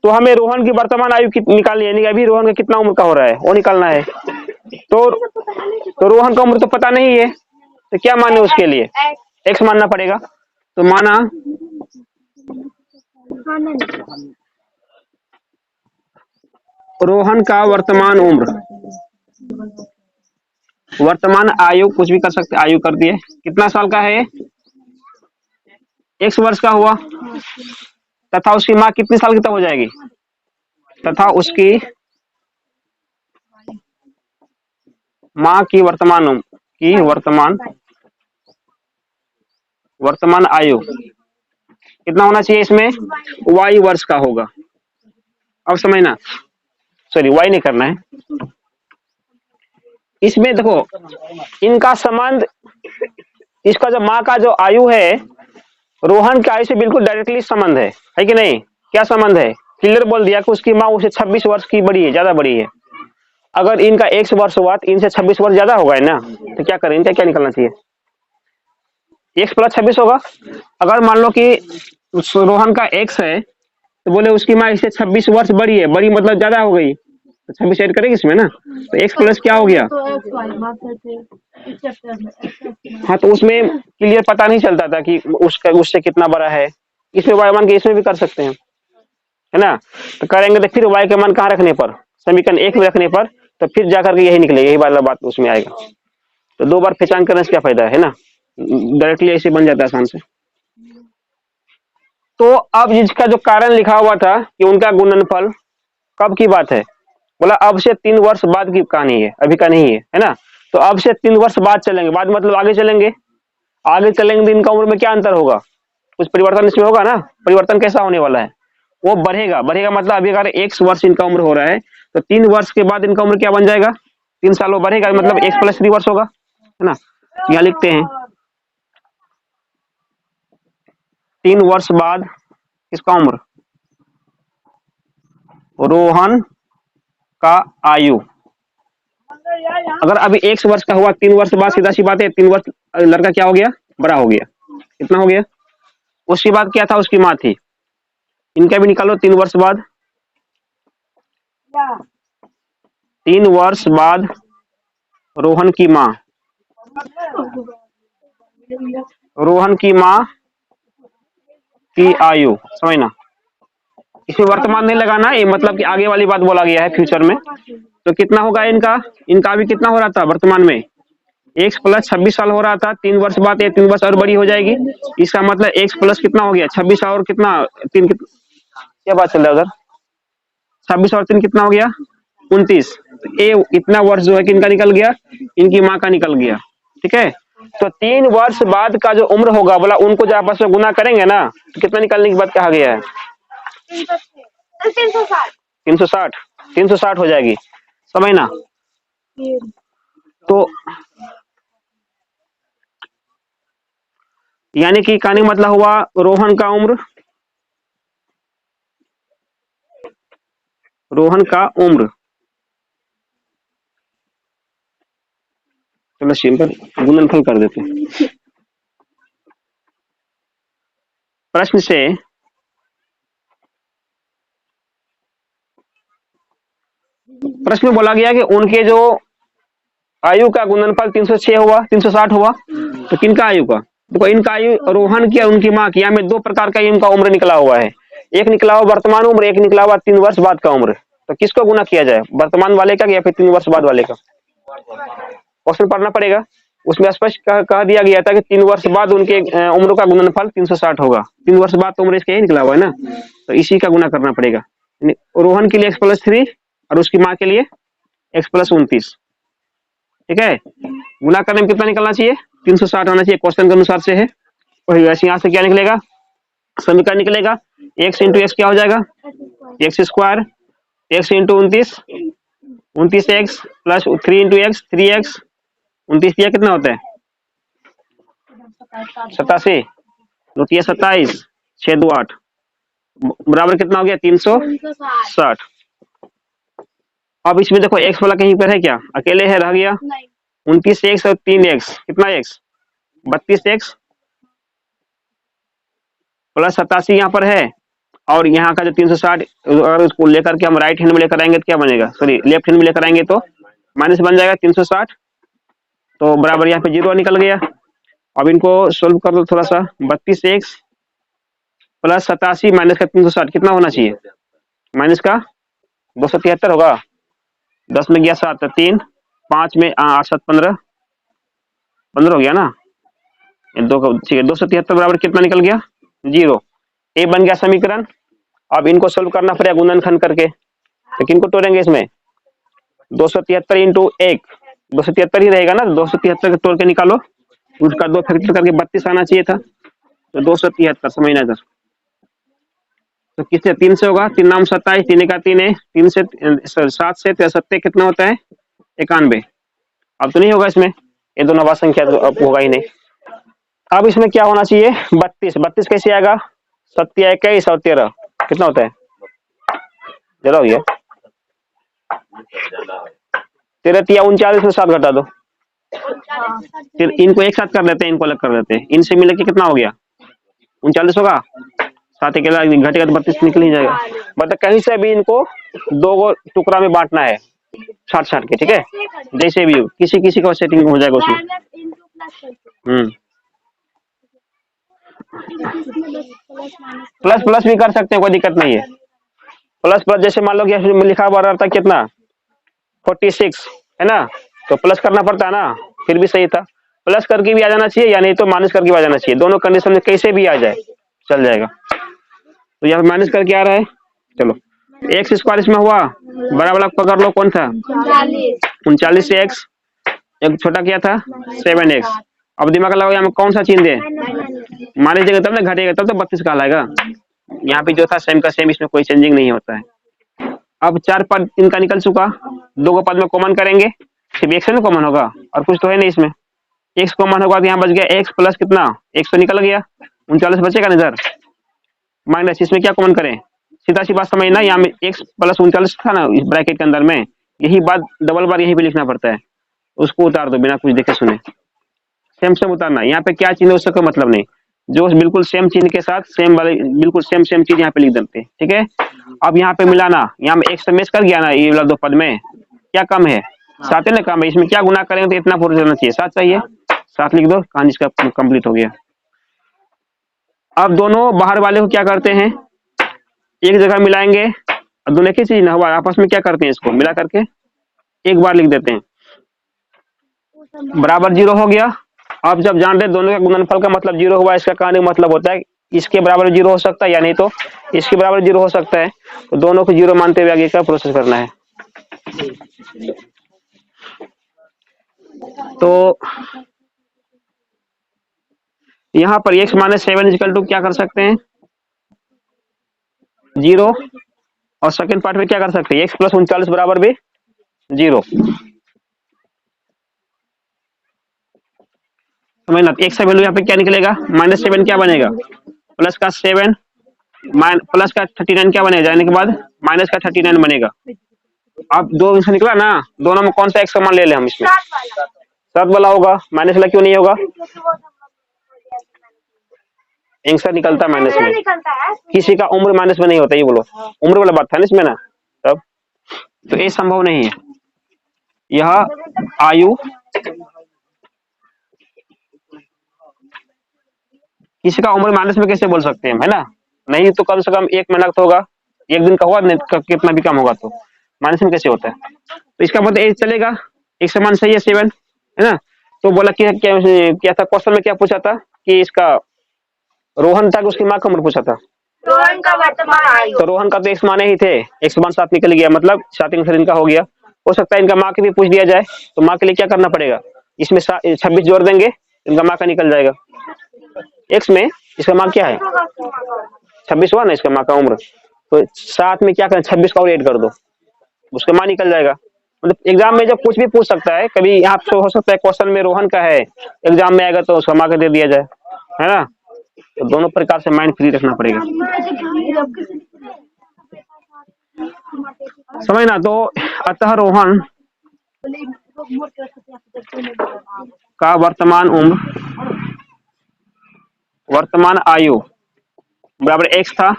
तो हमें रोहन की वर्तमान आयु निकालनी है, अभी रोहन का कितना उम्र का हो रहा है वो निकालना है। तो रोहन का उम्र तो पता नहीं है, तो क्या माने उसके लिए x मानना पड़ेगा। तो माना रोहन का वर्तमान उम्र, वर्तमान आयु कुछ भी कर सकते, आयु कर दिए, कितना साल का है, 1 वर्ष का हुआ, तथा उसकी माँ कितनी साल की तब हो जाएगी, तथा उसकी माँ की वर्तमान आयु कितना होना चाहिए इसमें? y वर्ष का होगा। अब समझना, सॉरी y नहीं करना है इसमें। देखो इनका संबंध, इसका जो माँ का जो आयु है रोहन की आयु से बिल्कुल डायरेक्टली संबंध है कि नहीं? क्या संबंध है? क्लियर बोल दिया कि उसकी माँ उसे 26 वर्ष की बड़ी है, ज्यादा बड़ी है। अगर इनका 1 वर्ष हुआ तो इनसे 26 वर्ष ज्यादा होगा है ना, तो क्या करें, इनका क्या निकलना चाहिए? x प्लस 26 होगा। अगर मान लो कि रोहन का x है तो बोले उसकी माँ इससे 26 वर्ष बड़ी है, बड़ी मतलब ज्यादा हो गई, तो 26 ऐड करेंगे इसमें ना, तो x प्लस क्या हो गया? हाँ तो उसमें क्लियर पता नहीं चलता था कि उसका उससे कितना बड़ा है। इसमें y मान के इसमें भी कर सकते हैं, है ना। तो करेंगे तो फिर y का मान कहाँ रखने पर? समीकरण 1 में रखने पर, तो फिर जाकर के यही निकलेगा, यही वाला बात उसमें आएगा। तो 2 बार पहचान करने से क्या फायदा है ना, डायरेक्टली ऐसे बन जाता है आसान से। तो अब इसका जो कारण लिखा हुआ था कि उनका गुणनफल, कब की बात है? बोला अब से 3 वर्ष बाद की कहानी है, अभी का नहीं है ना। तो अब से 3 वर्ष बाद चलेंगे, बाद मतलब आगे चलेंगे, आगे चलेंगे तो इनका उम्र में क्या अंतर होगा? कुछ परिवर्तन इसमें होगा ना। परिवर्तन कैसा होने वाला है? वो बढ़ेगा। बढ़ेगा मतलब अभी अगर 1 वर्ष इनका उम्र हो रहा है तो 3 वर्ष के बाद इनका उम्र क्या बन जाएगा? 3 साल वो बढ़ेगा, मतलब x प्लस 3 वर्ष होगा, है ना। यहाँ लिखते हैं 3 वर्ष बाद किसका उम्र? रोहन का आयु। अगर अभी 1 वर्ष का हुआ, 3 वर्ष बाद सीधा सी बात है 3 वर्ष लड़का क्या हो गया? बड़ा हो गया। कितना हो गया? उसके बाद क्या था? उसकी माँ थी। इनका भी निकालो 3 वर्ष बाद। 3 वर्ष बाद रोहन की माँ, रोहन की माँ की आयु, समझना। इसमें वर्तमान नहीं लगाना, ये मतलब कि आगे वाली बात बोला गया है फ्यूचर में। तो कितना होगा इनका? इनका अभी कितना हो रहा था वर्तमान में? x प्लस 26 साल हो रहा था। 3 वर्ष बाद ये 3 वर्ष और बड़ी हो जाएगी। इसका मतलब x प्लस कितना हो गया? 26 और कितना 3 क्या बात चल रहा है उधर? 26 और 3 कितना हो गया? 29। तो ये इतना वर्ष जो है कि इनका निकल गया, इनकी माँ का निकल गया। ठीक है। तो 3 वर्ष बाद का जो उम्र होगा, बोला उनको जब आपस में गुना करेंगे ना तो कितना निकलने की बात कहा गया है? 360। 360 हो जाएगी, समझना। तो यानी कि कहने मतलब हुआ रोहन का उम्र, रोहन का उम्र, चलो सिंपल गुणनफल कर देते हैं। प्रश्न से प्रश्न में बोला गया कि उनके जो आयु का गुणनफल 306 हुआ, 360 हुआ। तो किनका आयु का? देखो इनका आयु रोहन की और उनकी माँ की, यहाँ में 2 प्रकार का इनका उम्र निकला हुआ है। एक निकला हुआ वर्तमान उम्र, एक निकला हुआ 3 वर्ष बाद का उम्र। तो किसको गुना किया जाए, वर्तमान वाले का या फिर 3 वर्ष बाद वाले का? क्वेश्चन पढ़ना पड़ेगा। उसमें स्पष्ट कह दिया गया था कि 3 वर्ष बाद उनके उम्र का गुणनफल 360 होगा। 3 वर्ष बाद तो उम्र इसका ही निकला हुआ है ना, तो इसी का गुना करना पड़ेगा। रोहन के लिए x प्लस 3 और उसकी माँ के लिए x प्लस 29। ठीक है। गुना करने में कितना निकलना चाहिए? 360 होना चाहिए, क्वेश्चन के अनुसार से है। वही वैसे यहाँ से क्या निकलेगा? समीकरण निकलेगा x इंटू एक्स क्या हो जाएगा? X square, x into 29, 29x plus 3 into x, 3x, 29 कितना होता है? 87, 2 27, 6 2 8 बराबर कितना हो गया? 360। अब इसमें देखो x वाला कहीं पर है क्या? अकेले है, रह गया 29x और 3x, कितना x? 32x प्लस 87 यहाँ पर है, और यहाँ का जो 360 अगर उसको लेकर के हम राइट हैंड में लेकर आएंगे तो क्या बनेगा? सॉरी लेफ्ट हैंड में लेकर आएंगे तो माइनस बन जाएगा 360, तो बराबर यहाँ पे 0 निकल गया। अब इनको सोल्व कर दो थोड़ा सा। 32x प्लस 87 माइनस का 360 कितना होना चाहिए? माइनस का 273 होगा। 10 में गया 7, 3, 5 में 8 7 15, 15 हो गया ना। दो ठीक है, 273 बराबर कितना निकल गया? 0। ए बन गया समीकरण। अब इनको सोल्व करना पड़ेगा गुणनखंड करके। तो किनको तोड़ेंगे इसमें? 273 इंटू 1 273 ही रहेगा ना, 273 तोड़ के निकालो, उसका 2 फैक्टर करके 32 आना चाहिए था, तो 273 समझना इधर। तो किससे 3 से होगा, 3 नाम 27, 3 का 3 है, 3 से 7 से 63 कितना होता है 91। अब तो नहीं होगा इसमें, ये दोनों नवा संख्या तो अब होगा ही नहीं। अब इसमें क्या होना चाहिए 32, 32 कैसे आएगा, 7 21 और 13 कितना होता है, जरा हो गया 13 3 39 में 7 घटा दो, फिर इनको एक साथ कर लेते हैं, इनको अलग कर लेते हैं, इनसे मिले के कितना हो गया 39 होगा, 7 अकेला घटेगा तो 32 निकल ही जाएगा। मतलब कहीं से भी इनको 2 टुकड़ा में बांटना है, छाट छाट के, ठीक है, जैसे भी हो, किसी किसी का सेटिंग हो जाएगा उसमें। प्लस प्लस भी कर सकते हैं, कोई दिक्कत नहीं है, प्लस प्लस जैसे मान लो कि लिखा हुआ रहता कितना 46 है ना, तो प्लस करना पड़ता है ना, फिर भी सही था, प्लस करके भी आ जाना चाहिए या नहीं तो माइनस करके भी आ जाना चाहिए, दोनों कंडीशन में कैसे भी आ जाए चल जाएगा। तो यहाँ माइनस करके आ रहा है, चलो एक्स स्क्वायर इसमें हुआ, बड़ा वाला पकड़ लो, कौन था 39 से एक्स, एक छोटा क्या था 7x। अब दिमाग लगाओ यहाँ में कौन सा चिन्ह दे, माने देगा तब ना घटेगा तब तो 32 कहलाएगा, यहाँ पे जो था सेम का सेम, इसमें कोई चेंजिंग नहीं होता है। अब 4 पद इनका निकल चुका, 2 को पद में कॉमन करेंगे, सिर्फ एक्स में कॉमन होगा और कुछ तो है नहीं इसमें, एक्स कॉमन होगा तो यहाँ बच गया एक्स प्लस कितना, एक्स तो निकल गया, 39 बचेगा ना इधर, माइनस इसमें क्या कॉमन करें, सीधा सी बात समझना, यहाँ में एक्स प्लस 39 था ना इस ब्रैकेट के अंदर में, यही बात डबल बार यहीं पे लिखना पड़ता है, उसको उतार दो बिना कुछ देखे सुने, सेम सेम उतारना, यहाँ पे क्या चिन्ह है उसका कोई मतलब नहीं, जो बिल्कुल सेम चिन्ह के साथ सेम वाले बिल्कुल सेम सेम चीज यहाँ पे लिख देते हैं, ठीक है। अब यहाँ पे मिलाना, यहाँ में एक मैच कर गया ना, ये वाला 2 पद में क्या कम है 7 है ना, कम है, इसमें क्या गुना करेंगे तो इतना पूरा चलना चाहिए, 7 चाहिए, 7 लिख दो, कहानी इसका कंप्लीट हो गया। अब दोनों बाहर वाले को क्या करते हैं, एक जगह मिलाएंगे, और दोनों की चीज ना हुआ आपस में क्या करते हैं, इसको मिला करके एक बार लिख देते हैं, बराबर 0 हो गया। अब जब जान रहे दोनों का गुणनफल का मतलब 0 हुआ, इसका कहने का मतलब होता है इसके बराबर 0 हो सकता है या नहीं तो इसके बराबर 0 हो सकता है, तो दोनों को 0 मानते हुए आगे का प्रोसेस करना है। तो यहाँ पर x माइनस 7 इक्वल टू क्या कर सकते हैं 0, और सेकंड पार्ट में क्या कर सकते हैं x प्लस 39 बराबर भी 0, समझना, x का वैल्यू यहाँ पे क्या निकलेगा माइनस 7 क्या बनेगा, प्लस का 7 प्लस का 39 क्या बनेगा, जाने के बाद माइनस का 39 बनेगा। अब 2 इसका निकला ना, दोनों में कौन सा x समान ले ले हम, इसमें 7 वाला होगा, माइनस वाला क्यों नहीं होगा, आंसर निकलता है माइनस में, किसी का उम्र माइनस में नहीं होता, ये बोलो उम्र वाला बात था ना इसमें ना, तब तो ये संभव नहीं है, यह आयु किसी का उम्र माइनस में कैसे बोल सकते हैं, है ना, नहीं तो कम से कम 1 महीना तो होगा, एक दिन का हुआ कितना भी कम होगा, तो माइनस में कैसे होता है, तो इसका मतलब ये चलेगा, एक समान सही है 7 है ना। तो बोला कि क्या था क्वेश्चन में, क्या पूछा था कि इसका रोहन था कि उसकी माँ का उम्र पूछा था, रोहन का वर्तमान आयु, तो रोहन का तो एक्स माने ही थे, एक्स मान 7 निकल गया, मतलब 7 इनका हो गया, हो सकता है इनका माँ के भी पूछ दिया जाए, तो माँ के लिए क्या करना पड़ेगा, इसमें 26 जोड़ देंगे, इनका माँ का निकल जाएगा, एक्स में इसका माँ क्या है 26 हुआ ना इसका माँ का उम्र, तो साथ में क्या करें 26 का और ऐड कर दो, उसका माँ निकल जाएगा। मतलब एग्जाम में जब कुछ भी पूछ सकता है, कभी यहाँ पे हो सकता है क्वेश्चन में रोहन का है, एग्जाम में आएगा तो उसका माँ का दे दिया जाए, है ना, तो दोनों प्रकार से माइंड फ्री रखना पड़ेगा, समझना। तो अतः रोहन का वर्तमान उम्र, वर्तमान आयु बराबर एक्स था,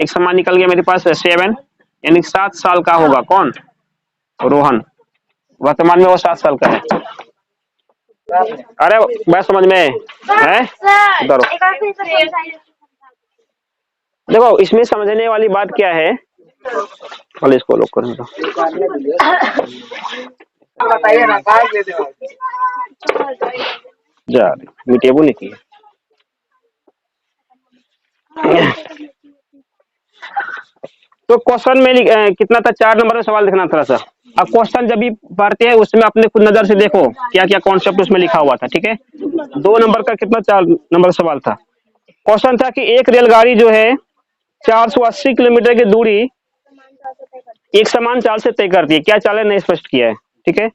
एक समान निकल गया मेरे पास 7, यानी 7 साल का होगा, कौन रोहन, वर्तमान में वो 7 साल का है। अरे बात समझ में है, देखो इसमें समझने वाली बात क्या है, पहले इसको लॉक करने का, बताइए ना जा मीटेबल नहीं किया, तो क्वेश्चन में कितना था, 4 नंबर में सवाल देखना थोड़ा सा, अब क्वेश्चन जब भी पढ़ते हैं उसमें अपने खुद नजर से देखो क्या क्या कॉन्सेप्ट उसमें लिखा हुआ था। ठीक है, 2 नंबर का कितना 4 नंबर सवाल था। क्वेश्चन था कि एक रेलगाड़ी जो है 480 किलोमीटर की दूरी एक समान चाल से तय करती है, क्या चाल है नहीं स्पष्ट किया है। ठीक है,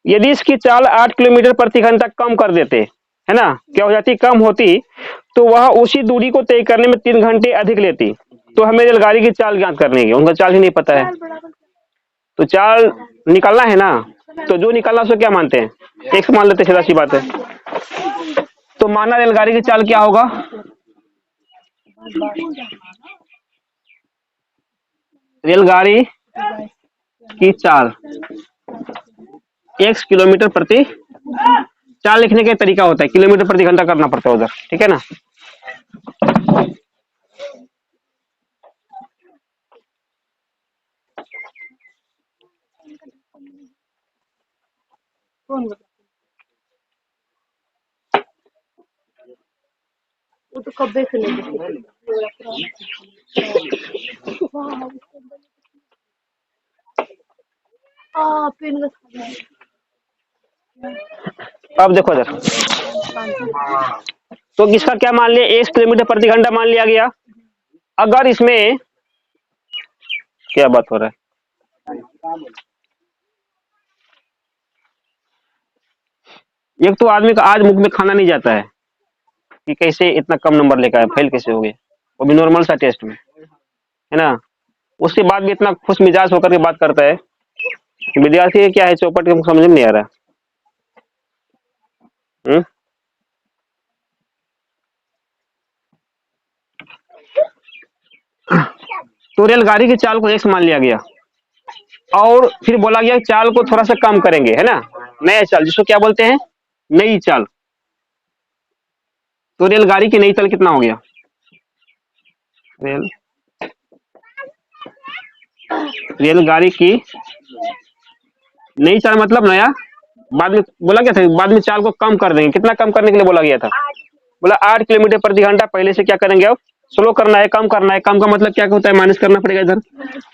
यदि इसकी चाल 8 किलोमीटर प्रति घंटा कम कर देते, है ना, क्या हो जाती, कम होती, तो वह उसी दूरी को तय करने में 3 घंटे अधिक लेती। तो हमें रेलगाड़ी की चाल ज्ञात करनी है, उनका चाल ही नहीं पता है, तो चाल निकालना है ना, तो जो निकालना उसको क्या मानते हैं, एक्स मान लेते, सीधा सी बात है। तो माना रेलगाड़ी की चाल क्या होगा, रेलगाड़ी की चाल x किलोमीटर प्रति, चाल लिखने का तरीका होता है किलोमीटर प्रति घंटा करना पड़ता है उधर। ठीक है ना, वो तो कब्बे से ले अब देखो इधर, तो इसका क्या मान लिया, 1 किलोमीटर प्रति घंटा मान लिया गया। अगर इसमें क्या बात हो रहा है, एक तो आदमी का आज मुख में खाना नहीं जाता है कि कैसे इतना कम नंबर लेकर आया, फेल कैसे हो गए, वो भी नॉर्मल सा टेस्ट में, है ना। उसके बाद भी इतना खुश मिजाज होकर के बात करता है, विद्यार्थी क्या है चौपट के समझ में नहीं आ रहा। तो रेलगाड़ी की चाल को 1 मान लिया गया और फिर बोला गया चाल को थोड़ा सा कम करेंगे, है ना, नया चाल जिसको क्या बोलते हैं, नई चाल। तो रेलगाड़ी की नई चाल कितना हो गया, रेलगाड़ी की नई चाल मतलब नया, बाद में बोला गया था, बाद में चाल को कम कर देंगे, कितना कम करने के लिए बोला गया था, बोला 8 किलोमीटर प्रति घंटा। पहले से क्या करेंगे, अब स्लो करना है, कम करना है। कम का मतलब क्या होता है, माइनस करना पड़ेगा इधर,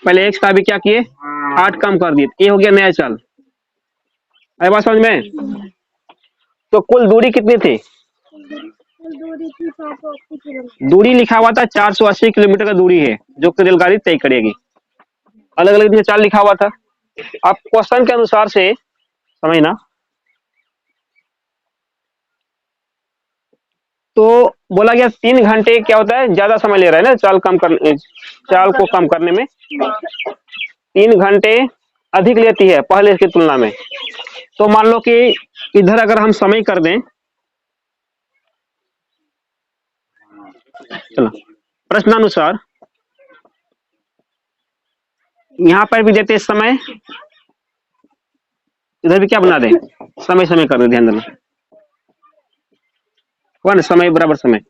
पहले x था, अभी क्या किए 8 कम कर दिए, ये हो गया नया चाल। आई बात समझ में। तो कुल दूरी कितनी थी, दूरी लिखा हुआ था 480 किलोमीटर का दूरी है जो कि रेलगाड़ी तय करेगी, अलग अलग चाल लिखा हुआ था। अब क्वेश्चन के अनुसार से समझना, तो बोला गया 3 घंटे क्या होता है, ज्यादा समय ले रहा है ना चाल कम करने, चाल को कम करने में 3 घंटे अधिक लेती है पहले की तुलना में। तो मान लो कि इधर अगर हम समय कर दें, चलो प्रश्नानुसार यहाँ पर भी देते समय, इधर भी क्या बना दे, समय समय कर दे, ध्यान देना, हुआ ना, समय बराबर समय।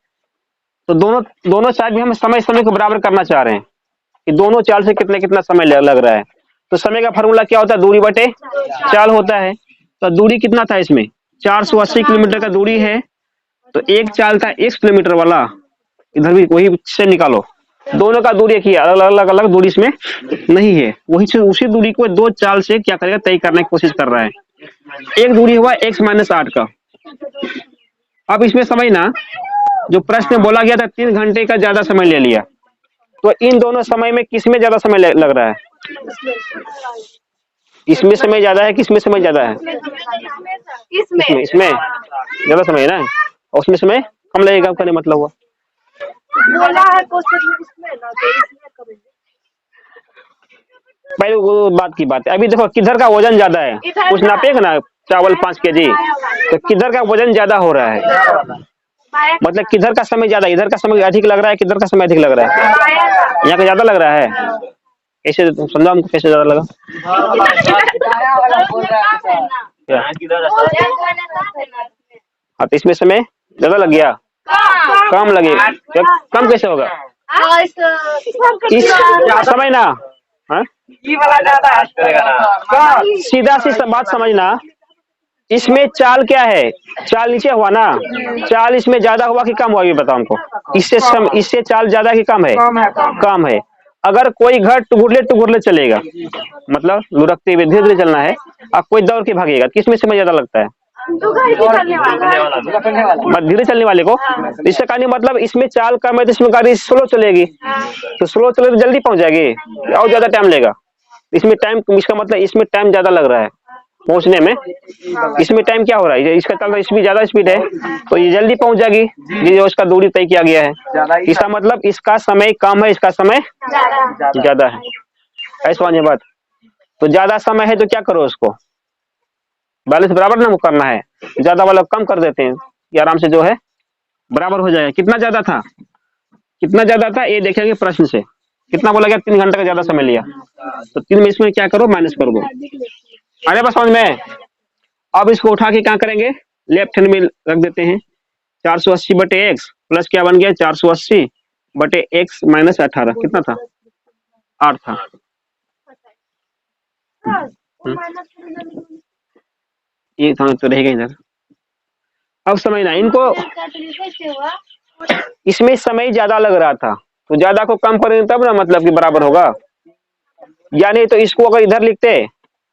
तो दोनों साइड भी हम समय समय को बराबर करना चाह रहे हैं कि दोनों चाल से कितना कितना समय लग रहा है। तो समय का फॉर्मूला क्या होता है, दूरी बटे चाल होता है। तो दूरी कितना था इसमें, 480 किलोमीटर का दूरी है, तो एक चाल था 1 किलोमीटर वाला, इधर भी वही से निकालो, दोनों का दूरी एक ही, अलग दूरी इसमें नहीं है, वही से उसी दूरी को 2 चाल से क्या करेगा, तय करने की कोशिश कर रहा है। एक दूरी हुआ x - 8 का। अब इसमें समझना, जो प्रश्न में बोला गया था 3 घंटे का ज्यादा समय ले लिया, तो इन दोनों समय में किसमें ज्यादा समय लग रहा है, इसमें समय ज्यादा है, किसमें समय ज्यादा है, इसमें ज्यादा समय है ना, और उसमें समय कम लगेगा, करने मतलब हुआ बोला है क्वेश्चन में इसमें ना, तो इसमें करेंगे। भाई वो बात की बात है। अभी देखो किधर का वजन ज्यादा है, कुछ नापेगा ना, चावल 5 केजी, तो किधर का वजन ज्यादा हो रहा है, मतलब किधर का समय ज्यादा, इधर का समय अधिक लग रहा है, किधर का समय अधिक लग रहा है, यहाँ का ज्यादा लग रहा है। कैसे समझा हमको, कैसे ज्यादा लगा, हाँ तो इसमें समय ज्यादा लग गया, कम लगेगा, कम कैसे होगा, इस समय ना, सीधा सी बात समझना, इसमें चाल क्या है, चाल नीचे हुआ ना, चाल इसमें ज्यादा हुआ कि कम हुआ, ये बताओ हमको, इससे चाल ज्यादा कि कम है, कम है। अगर कोई घर टुकुरले चलेगा, मतलब लुढ़कते हुए धीरे धीरे चलना है, और कोई दौड़ के भागेगा, किस में समय ज्यादा लगता है? धीरे चलने वाले को। इससे कहने मतलब इसमें चाल कम है तो इसमें गाड़ी स्लो चलेगी, तो स्लो चले तो जल्दी पहुंच जाएगी और ज्यादा टाइम लेगा। इसमें टाइम, इसका मतलब इसमें टाइम ज्यादा लग रहा है पहुंचने में। इसमें टाइम क्या हो रहा है, इसका चल स्पीड ज्यादा स्पीड है तो ये जल्दी पहुंच जाएगी, ये उसका दूरी तय किया गया है। इसका मतलब इसका समय कम है, इसका समय ज्यादा है। ऐसा वाली बात। तो ज्यादा समय है तो क्या करो, उसको बैलेंस बराबर ना करना है, ज्यादा वाला कम कर देते हैं, ये आराम से जो है बराबर हो जाएगा। कितना ज्यादा था, कितना ज्यादा था ये देखेंगे प्रश्न से। कितना बोला गया, 3 घंटे का ज्यादा समय लिया, तो 3 में इसमें क्या करो, माइनस कर दो। अरे बस समझ में। अब इसको उठा के क्या करेंगे, लेफ्ट हैंड में रख देते हैं। 480 बटे एक्स प्लस क्या बन गया, 480 बटे एक्स माइनस 18, कितना था, 8 था। ये समझ तो रहेगा इधर। अब समझना इनको, इसमें समय ज्यादा लग रहा था तो ज्यादा को कम करेंगे तब ना मतलब कि बराबर होगा, या नहीं तो इसको अगर इधर लिखते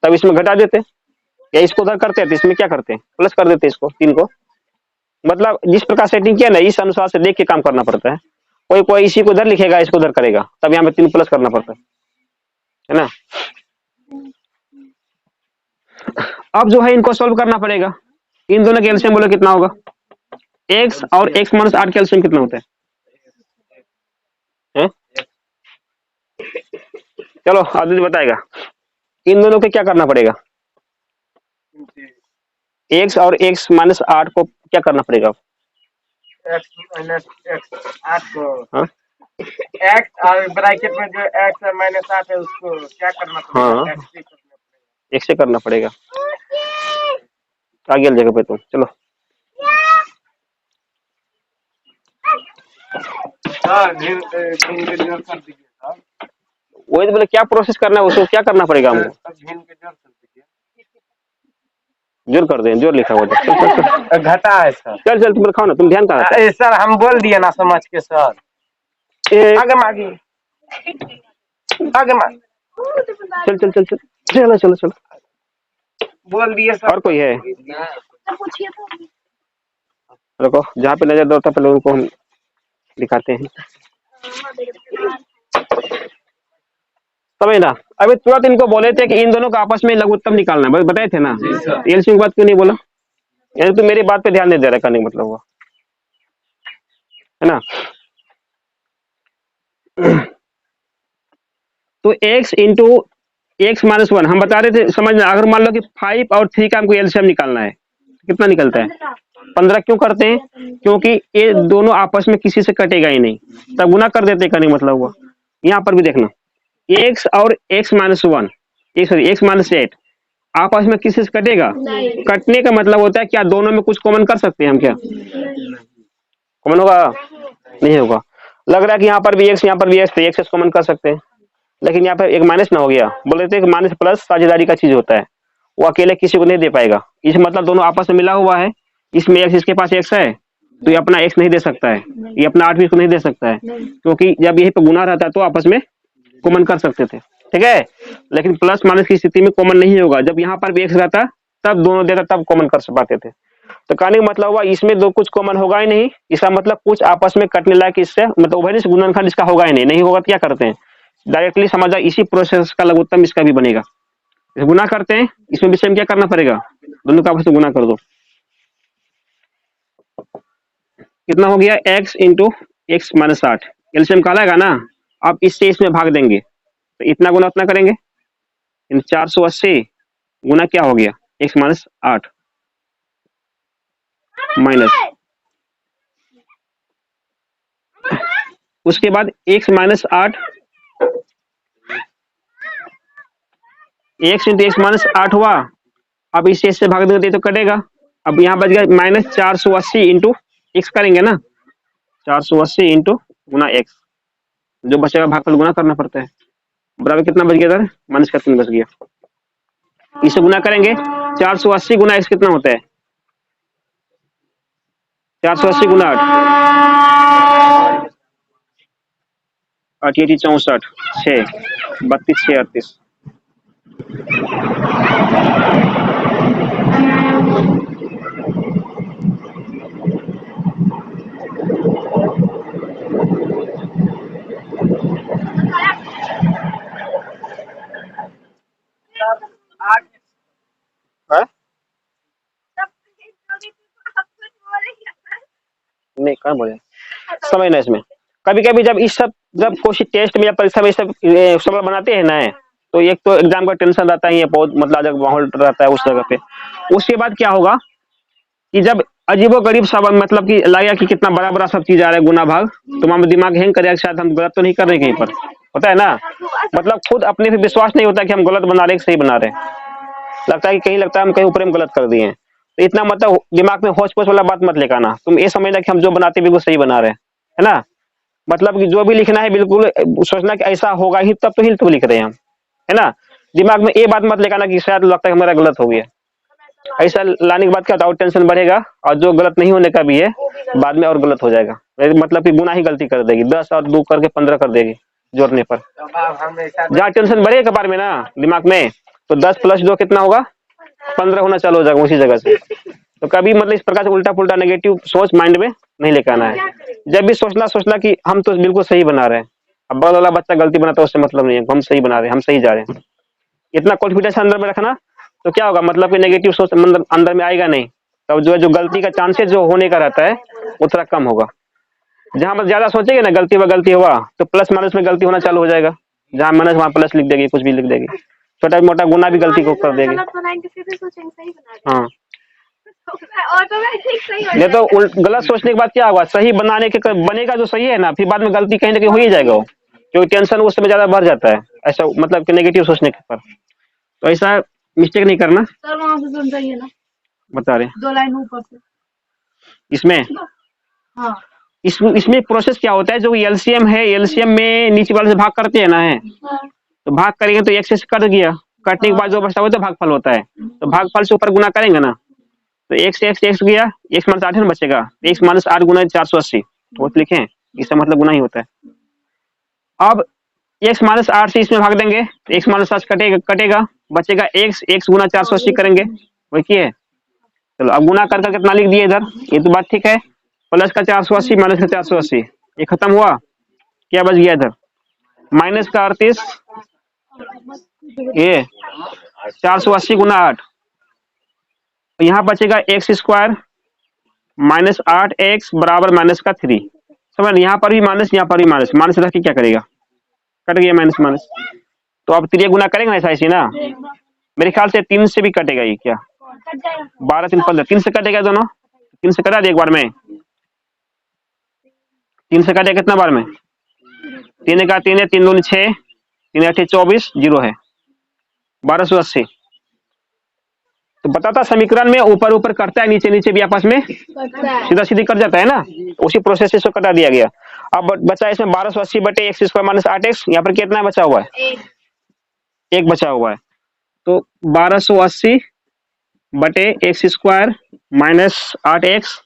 तब इसमें घटा देते, या इसको उधर करते तो इसमें क्या करते, प्लस कर देते इसको 3 को। मतलब जिस प्रकार सेटिंग किया ना, इस अनुसार से देख के काम करना पड़ता है। कोई कोई इसी को उधर लिखेगा, इसको उधर करेगा, तब यहाँ पे 3 प्लस करना पड़ता है ना। अब जो है इनको सोल्व करना पड़ेगा। इन दोनों का एलसीएम बोलो कितना होगा, x और x माइनस 8 का एलसीएम कितना होता है? चलो आदित्य बताएगा। इन दोनों को क्या करना पड़ेगा, x और x माइनस 8 को क्या करना पड़ेगा? x माइनस x 8 को, हाँ x और ब्रैकेट में जो x माइनस 8 है उसको क्या करना पड़ेगा? हाँ x से करना पड़ेगा। आगे वाली जगह पे तो चलो। वही तो बोले क्या प्रोसेस करना है, उसको क्या करना पड़ेगा हमको, जोर कर दें, जोर लिखा हुआ था। घटा है सर। चल चल तुम रखाओ ना, तुम ध्यान कहाँ सर हम बोल दिए ना समझ के सर। आगे मागी, आगे माग, चल चल चल चल चलो चलो चलो, बोल दिए सर। और कोई है? रुको, जहाँ पे नजर दौड़ता पहले उनको हम दिखाते हैं। समझ ना, अभी तुरंत इनको बोले थे कि इन दोनों का आपस में लघुत्तम निकालना है, बताए थे ना। एलसीएम की बात क्यों नहीं बोला, यानी तो मेरी बात पे ध्यान नहीं दे रहा, करने का मतलब हुआ है ना। तो x इंटू एक्स माइनस 1 हम बता रहे थे, समझना। अगर मान लो कि 5 और 3 का हमको एलसीएम निकालना है, कितना निकलता है, 15 क्यों करते हैं, क्योंकि ये दोनों आपस में किसी से कटेगा ही नहीं, तब गुना कर देते, करने का मतलब हुआ। यहाँ पर भी देखना, x और x माइनस 1, x माइनस 8 आपस में किसी से कटेगा, कटने का मतलब होता है क्या, दोनों में कुछ कॉमन कर सकते हैं हम, क्या कॉमन होगा, नहीं होगा। लग रहा है कि यहाँ पर भी x, यहाँ पर भी x, तो x कॉमन कर सकते हैं, लेकिन यहाँ पर एक माइनस ना हो गया, बोल रहे थे कि माइनस प्लस साझेदारी का चीज होता है, वो अकेले किसी को नहीं दे पाएगा। इस मतलब दोनों आपस में मिला हुआ है, इसमें x, इसके पास x है तो ये अपना x नहीं दे सकता है, ये अपना 8 भी इसको नहीं दे सकता है, क्योंकि जब यही पे गुना रहता है तो आपस में कॉमन कर सकते थे, ठीक है। लेकिन प्लस माइनस की स्थिति में कॉमन नहीं होगा, जब यहाँ पर भी x रहता तब दोनों देता तब कॉमन कर पाते थे। तो कहने का मतलब हुआ इसमें दो कुछ कॉमन होगा ही नहीं, इसका मतलब कुछ आपस में कटने लायक इससे मतलब उभयनिष्ठ गुणनखंड इसका होगा ही नहीं, नहीं होगा तो क्या करते हैं, डायरेक्टली समझ जाए इसी प्रोसेस का लघुत्तम इसका भी बनेगा। गुना करते हैं, इसमें भी सेम क्या करना पड़ेगा, दोनों का आपस में गुना कर दो, कितना हो गया, x into x minus 8 LCM कहलाएगा ना। अब इससे इसमें भाग देंगे तो इतना गुना उतना करेंगे, 480 गुना क्या हो गया, x माइनस 8 माइनस, उसके बाद x minus 8, x into x minus 8 हुआ। अब इसे इससे भाग देंगे तो कटेगा, अब यहाँ बच गया माइनस 480 इंटू एक्स करेंगे ना, 480 इंटू गुना एक्स, जो बचेगा भागफल गुना करना पड़ता है, बराबर कितना बच गया इधर, माइनस का 3 बच गया। इसे गुना करेंगे, 480 गुना एक्स कितना होता है, 480 गुना 8, 88 64 6 32 6 38। हाँ? नहीं कहाँ बोले समझना इसमें। कभी कभी जब इस सब जब कोई टेस्ट में या परीक्षा में ये सब सवाल बनाते हैं ना, तो एक तो एग्जाम का टेंशन रहता ही है, बहुत मतलब अलग माहौल रहता है उस जगह पे। उसके बाद क्या होगा कि जब अजीबो गरीब सवाल मतलब कि लगेगा कि कितना बड़ा बड़ा सब चीज आ रहा है गुना भाग, तो हमारा दिमाग हैंग करेगा शायद हम गलत तो नहीं कर रहे कहीं पर, होता है ना। मतलब खुद अपने पे विश्वास नहीं होता कि हम गलत बना रहे हैं सही बना रहे हैं, लगता है कि कहीं लगता है हम कहीं ऊपर में गलत कर दिए हैं। तो इतना मतलब दिमाग में होच पोच वाला बात मत लेकर आना, तुम ये समझना कि हम जो बनाते हैं बिल्कुल सही बना रहे हैं, है ना। मतलब कि जो भी लिखना है बिल्कुल सोचना कि ऐसा होगा ही तब तो लिख रहे हैं हम, है ना। दिमाग में ये बात मत लेकर आना कि शायद लगता है हमारा गलत हो गया। ऐसा लाने के बाद क्या होता है, टेंशन बढ़ेगा और जो गलत नहीं होने का भी है बाद में और गलत हो जाएगा। मतलब कि गुना ही गलती कर देगी, 10 और 2 करके 15 कर देगी जोड़ने पर। जहाँ टेंशन बढ़ेगा कपार में ना दिमाग में, तो 10 + 2 कितना होगा, 15 होना चालू हो जाएगा उसी जगह से। तो कभी मतलब इस प्रकार से उल्टा पुल्टा नेगेटिव सोच माइंड में नहीं लेकर आना है। जब भी सोचना कि हम तो बिल्कुल सही बना रहे हैं, अब बगल वाला बच्चा गलती बनाता है उससे मतलब नहीं है, हम सही बना रहे हैं, हम सही जा रहे हैं, इतना कॉन्फिडेंस अंदर में रखना। तो क्या होगा मतलब कि नेगेटिव सोच अंदर में आएगा नहीं, तब जो गलती का चांसेस जो होने का रहता है वो थोड़ा कम होगा। जहां पर ज्यादा सोचेंगे ना गलती व गलती हुआ, तो प्लस माइनस में गलती होना चालू हो जाएगा, जहां माइनस वहां प्लस लिख देगी, कुछ भी लिख देगी, छोटा मोटा गुना भी गलती को कर देगी। हाँ नहीं तो गलत सोचने के बाद क्या होगा, सही बनाने के बनेगा जो सही है ना, फिर बाद में गलती कहीं ना कहीं हो ही जाएगा वो, क्योंकि टेंशन उस समय ज्यादा बढ़ जाता है ऐसा, मतलब कि नेगेटिव सोचने के पर। तो ऐसा मिस्टेक नहीं करना। सर वहाँ से सुन रही है ना, बता रहे 2 लाइन ऊपर से। इसमें हाँ इसमें प्रोसेस क्या होता है, जो एलसीएम है, एलसीएम में नीचे वाले से भाग करते हैं ना है, तो भाग करेंगे तो एक से कट गया, कटने के बाद जो बचता है वो तो भागफल होता है, तो भागफल से ऊपर गुना करेंगे ना, तो एक से एक्स गया, x - 8 बचेगा, x - 8 गुना 480 वो तो लिखें, इसका मतलब गुना ही होता है। अब x - 8 से इसमें भाग देंगे तो x - 8 कटेगा बचेगा x गुना 480 करेंगे, वही की है। चलो अब गुना कर कितना लिख दिए इधर, ये तो बात ठीक है, प्लस का 480 माइनस का 480 ये खत्म हुआ, क्या बच गया इधर, माइनस का 38, ये 480 गुना 8, यहाँ बचेगा x² माइनस 8x बराबर माइनस का 3। समझ, यहाँ पर भी माइनस, यहाँ पर भी माइनस, माइनस रख के क्या करेगा, कट गया माइनस माइनस। तो अब 3 गुना करेंगे ना ऐसा ऐसी ना, मेरे ख्याल से 3 से भी कटेगा ये, क्या 12 3 15, 3 से कटेगा दोनों, 3 से कटा दे एक बार में, 3 से कटेगा कितना बार में, 3 का 3 है, 3 दूनी 6, 3 8 24, 0 है 1280। तो बताता समीकरण में ऊपर ऊपर कटता है, नीचे नीचे भी आपस में सीधा सीधी कट जाता है ना, तो उसी प्रोसेस से इसको कटा दिया गया। अब बचा इसमें 1280 बटे x² माइनस 8x, यहाँ पर कितना बचा हुआ है, एक बचा हुआ है, तो 1280 बटे x² माइनस 8x,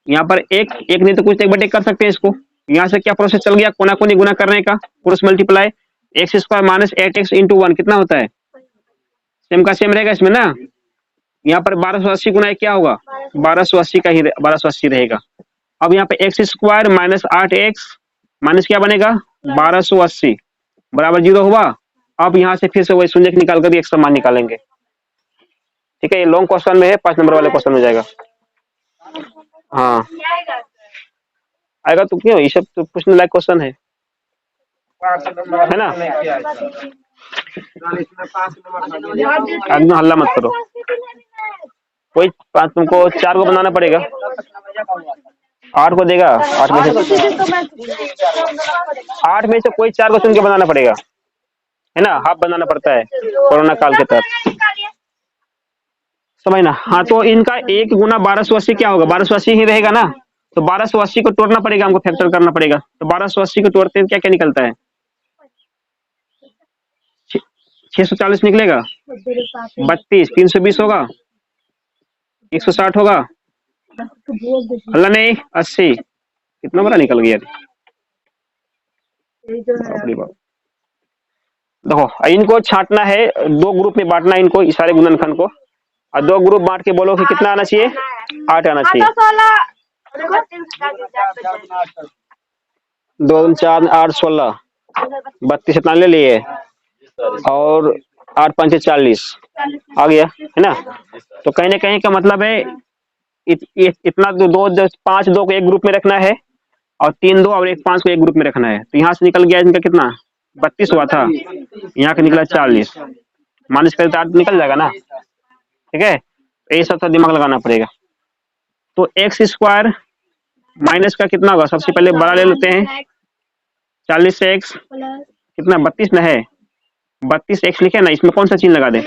यहाँ पर एक नहीं तो कुछ एक बटे कर सकते हैं इसको। यहाँ से क्या प्रोसेस चल गया, कोना कोनी गुना करने का, cross multiply, x² minus 8x into 1 कितना होता है, सेम का सेम रहेगा इसमें ना। यहाँ पर 1280 गुना क्या होगा, 1280 का ही 1280 रहेगा। अब यहाँ पे x² माइनस 8x माइनस क्या बनेगा 1280 बराबर 0 हुआ। अब यहाँ से फिर से वही शून्य निकाल कर x का मान निकालेंगे, ठीक है। ये लॉन्ग क्वेश्चन में है, 5 नंबर वाले क्वेश्चन में जाएगा। हाँ आएगा तो क्यों, ये सब तो पूछने लायक क्वेश्चन है ना। एकदम हल्ला मत करो, कोई तुमको 4 को बनाना पड़ेगा, 8 को देगा, 8 में से कोई 4 को चुन के बनाना पड़ेगा, है ना, हाफ बनाना पड़ता है कोरोना काल के तहत, समझना। हाँ तो इनका 1 गुना 1280 क्या होगा, 1280 ही रहेगा ना, तो 1280 को तोड़ना पड़ेगा हमको, फैक्टर करना पड़ेगा। तो 1280 को तोड़ते क्या क्या निकलता है, 640 निकलेगा, 32, 320 होगा, 160 होगा, अल्लाह नहीं 80, कितना बड़ा निकल गया। यही जो है बाप रे बाप। देखो इनको छांटना है, दो ग्रुप में बांटना है इनको, इस सारे गुणनखंड को, और दो ग्रुप बांट के बोलो कि कितना आना चाहिए, 8 आना चाहिए। 2 4 8 16 32 इतना ले लिए, और 8 5 40 आ गया है ना। तो कहीं ना कहीं का मतलब है इतना दो 5 2 को एक ग्रुप में रखना है, और 3 2 और 1 5 को एक ग्रुप में रखना है। तो यहाँ से निकल गया इनका कितना, 32 हुआ था, यहाँ का निकला 40, माइनस करें तो 8 निकल जाएगा ना, ठीक है। तो ये सब तो दिमाग लगाना पड़ेगा। तो एक्स स्क्वायर माइनस का कितना होगा, सबसे पहले बड़ा ले लेते हैं, 40 से एक्स कितना 32 ना है, 32 एक्स लिखे ना, इसमें कौन सा चिन्ह लगा दे,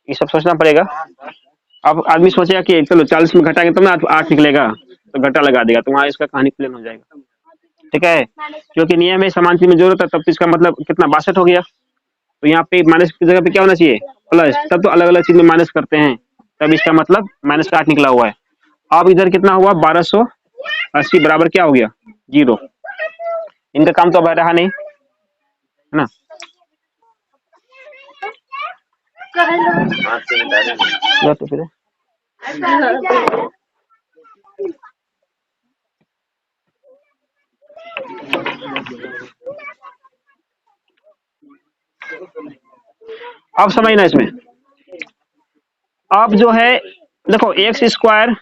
ये सब सोचना पड़ेगा। अब आदमी सोचेगा कि चलो 40 में घटाएंगे तो ना 8 निकलेगा, तो घटा लगा देगा, तो वहाँ इसका कहानी प्लेन हो जाएगा, ठीक है। क्योंकि नियम है समान चीज में जरूरत है, तब तो इसका मतलब कितना 62 हो गया। तो यहाँ पे माइनस की जगह पे क्या होना चाहिए, प्लस, तब तो अलग अलग चीज में माइनस करते हैं, तब इसका मतलब -8 निकला हुआ है। अब इधर कितना हुआ 1280 बराबर क्या हो गया 0। इनका काम तो अब रहा नहीं है ना। तो फिर अब समझना इसमें, अब जो है देखो एक्स स्क्वायर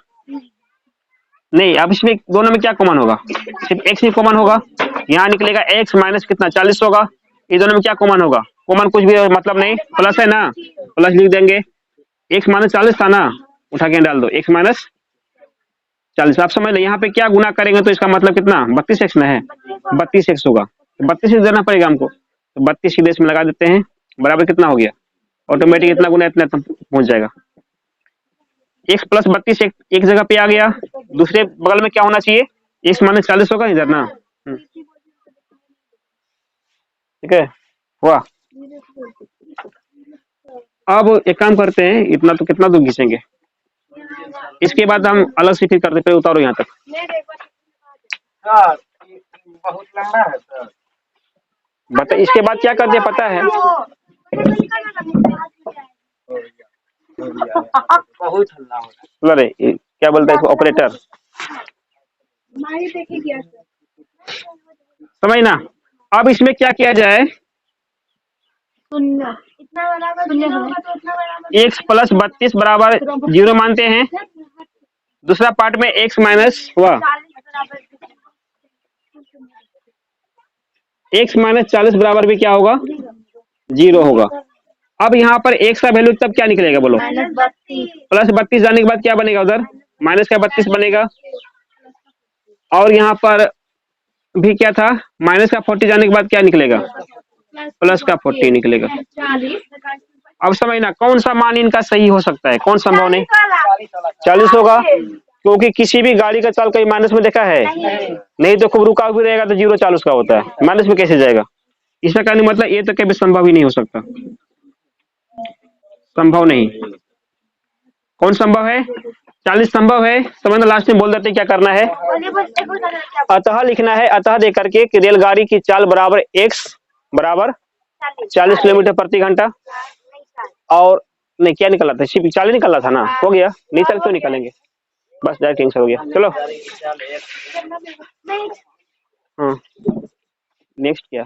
नहीं, अब इसमें दोनों में क्या कॉमन होगा, सिर्फ एक्स ही कॉमन होगा, यहाँ निकलेगा एक्स माइनस कितना 40 होगा, ये दोनों में क्या कॉमन होगा, कॉमन कुछ भी मतलब नहीं, प्लस है ना, प्लस लिख देंगे, एक्स माइनस 40 था ना, उठा के डाल दो एक्स माइनस 40। आप समझ लो यहाँ पे क्या गुना करेंगे तो इसका मतलब कितना 32 एक्स ना है, 32 एक्स होगा, 32 एक्स देना पड़ेगा हमको, तो 32 सीधे इसमें लगा देते हैं, बराबर कितना हो गया, ऑटोमेटिक इतना गुना इतना पहुंच जाएगा। एक्स प्लस 32 एक जगह पे आ गया, दूसरे बगल में क्या होना चाहिए, एक्स माइनस 40 होगा इधर ना, ठीक है हुआ। अब एक काम करते हैं, इतना तो कितना दूर खींचेंगे, इसके बाद हम अलग से फिर करते, पहले उतारो यहाँ तक। सर बहुत लंबा है सर। बता इसके बाद क्या करते पता है, बहुत हल्ला हो रहा अरे क्या बोलता है इसको ऑपरेटर, समझ ना। अब इसमें क्या किया जाए, एक्स प्लस 32 बराबर 0 मानते हैं, दूसरा पार्ट में एक्स माइनस हुआ, एक्स माइनस 40 बराबर भी क्या होगा 0 होगा। अब यहाँ पर एक्स का वैल्यू तब क्या निकलेगा बोलो, प्लस 32 जाने के बाद क्या बनेगा उधर माइनस का 32 बनेगा, और यहाँ पर भी क्या था माइनस का 40 जाने के बाद क्या निकलेगा, प्लस का 40 निकलेगा। अब समझना कौन सा मान इनका सही हो सकता है, कौन संभव नहीं, 40 होगा, क्योंकि किसी भी गाड़ी का चाल कहीं माइनस में देखा है नहीं, तो खूब रुका भी रहेगा तो 0 चाल उसका होता है, माइनस में कैसे जाएगा, इसका कहने मतलब ये तो कभी संभव ही नहीं हो सकता, संभव नहीं। कौन संभव है, 40 संभव है, समझना लास्ट में बोल देते क्या करना है, अतः लिखना है, अतः दे करके कि रेलगाड़ी की चाल बराबर x बराबर 40 किलोमीटर प्रति घंटा, और नहीं क्या निकला था, सिर्फ 40 निकला था ना, हो गया, नहीं चल क्यों निकालेंगे, बस डायरेक्ट आंसर हो गया। चलो हाँ नेक्स्ट क्या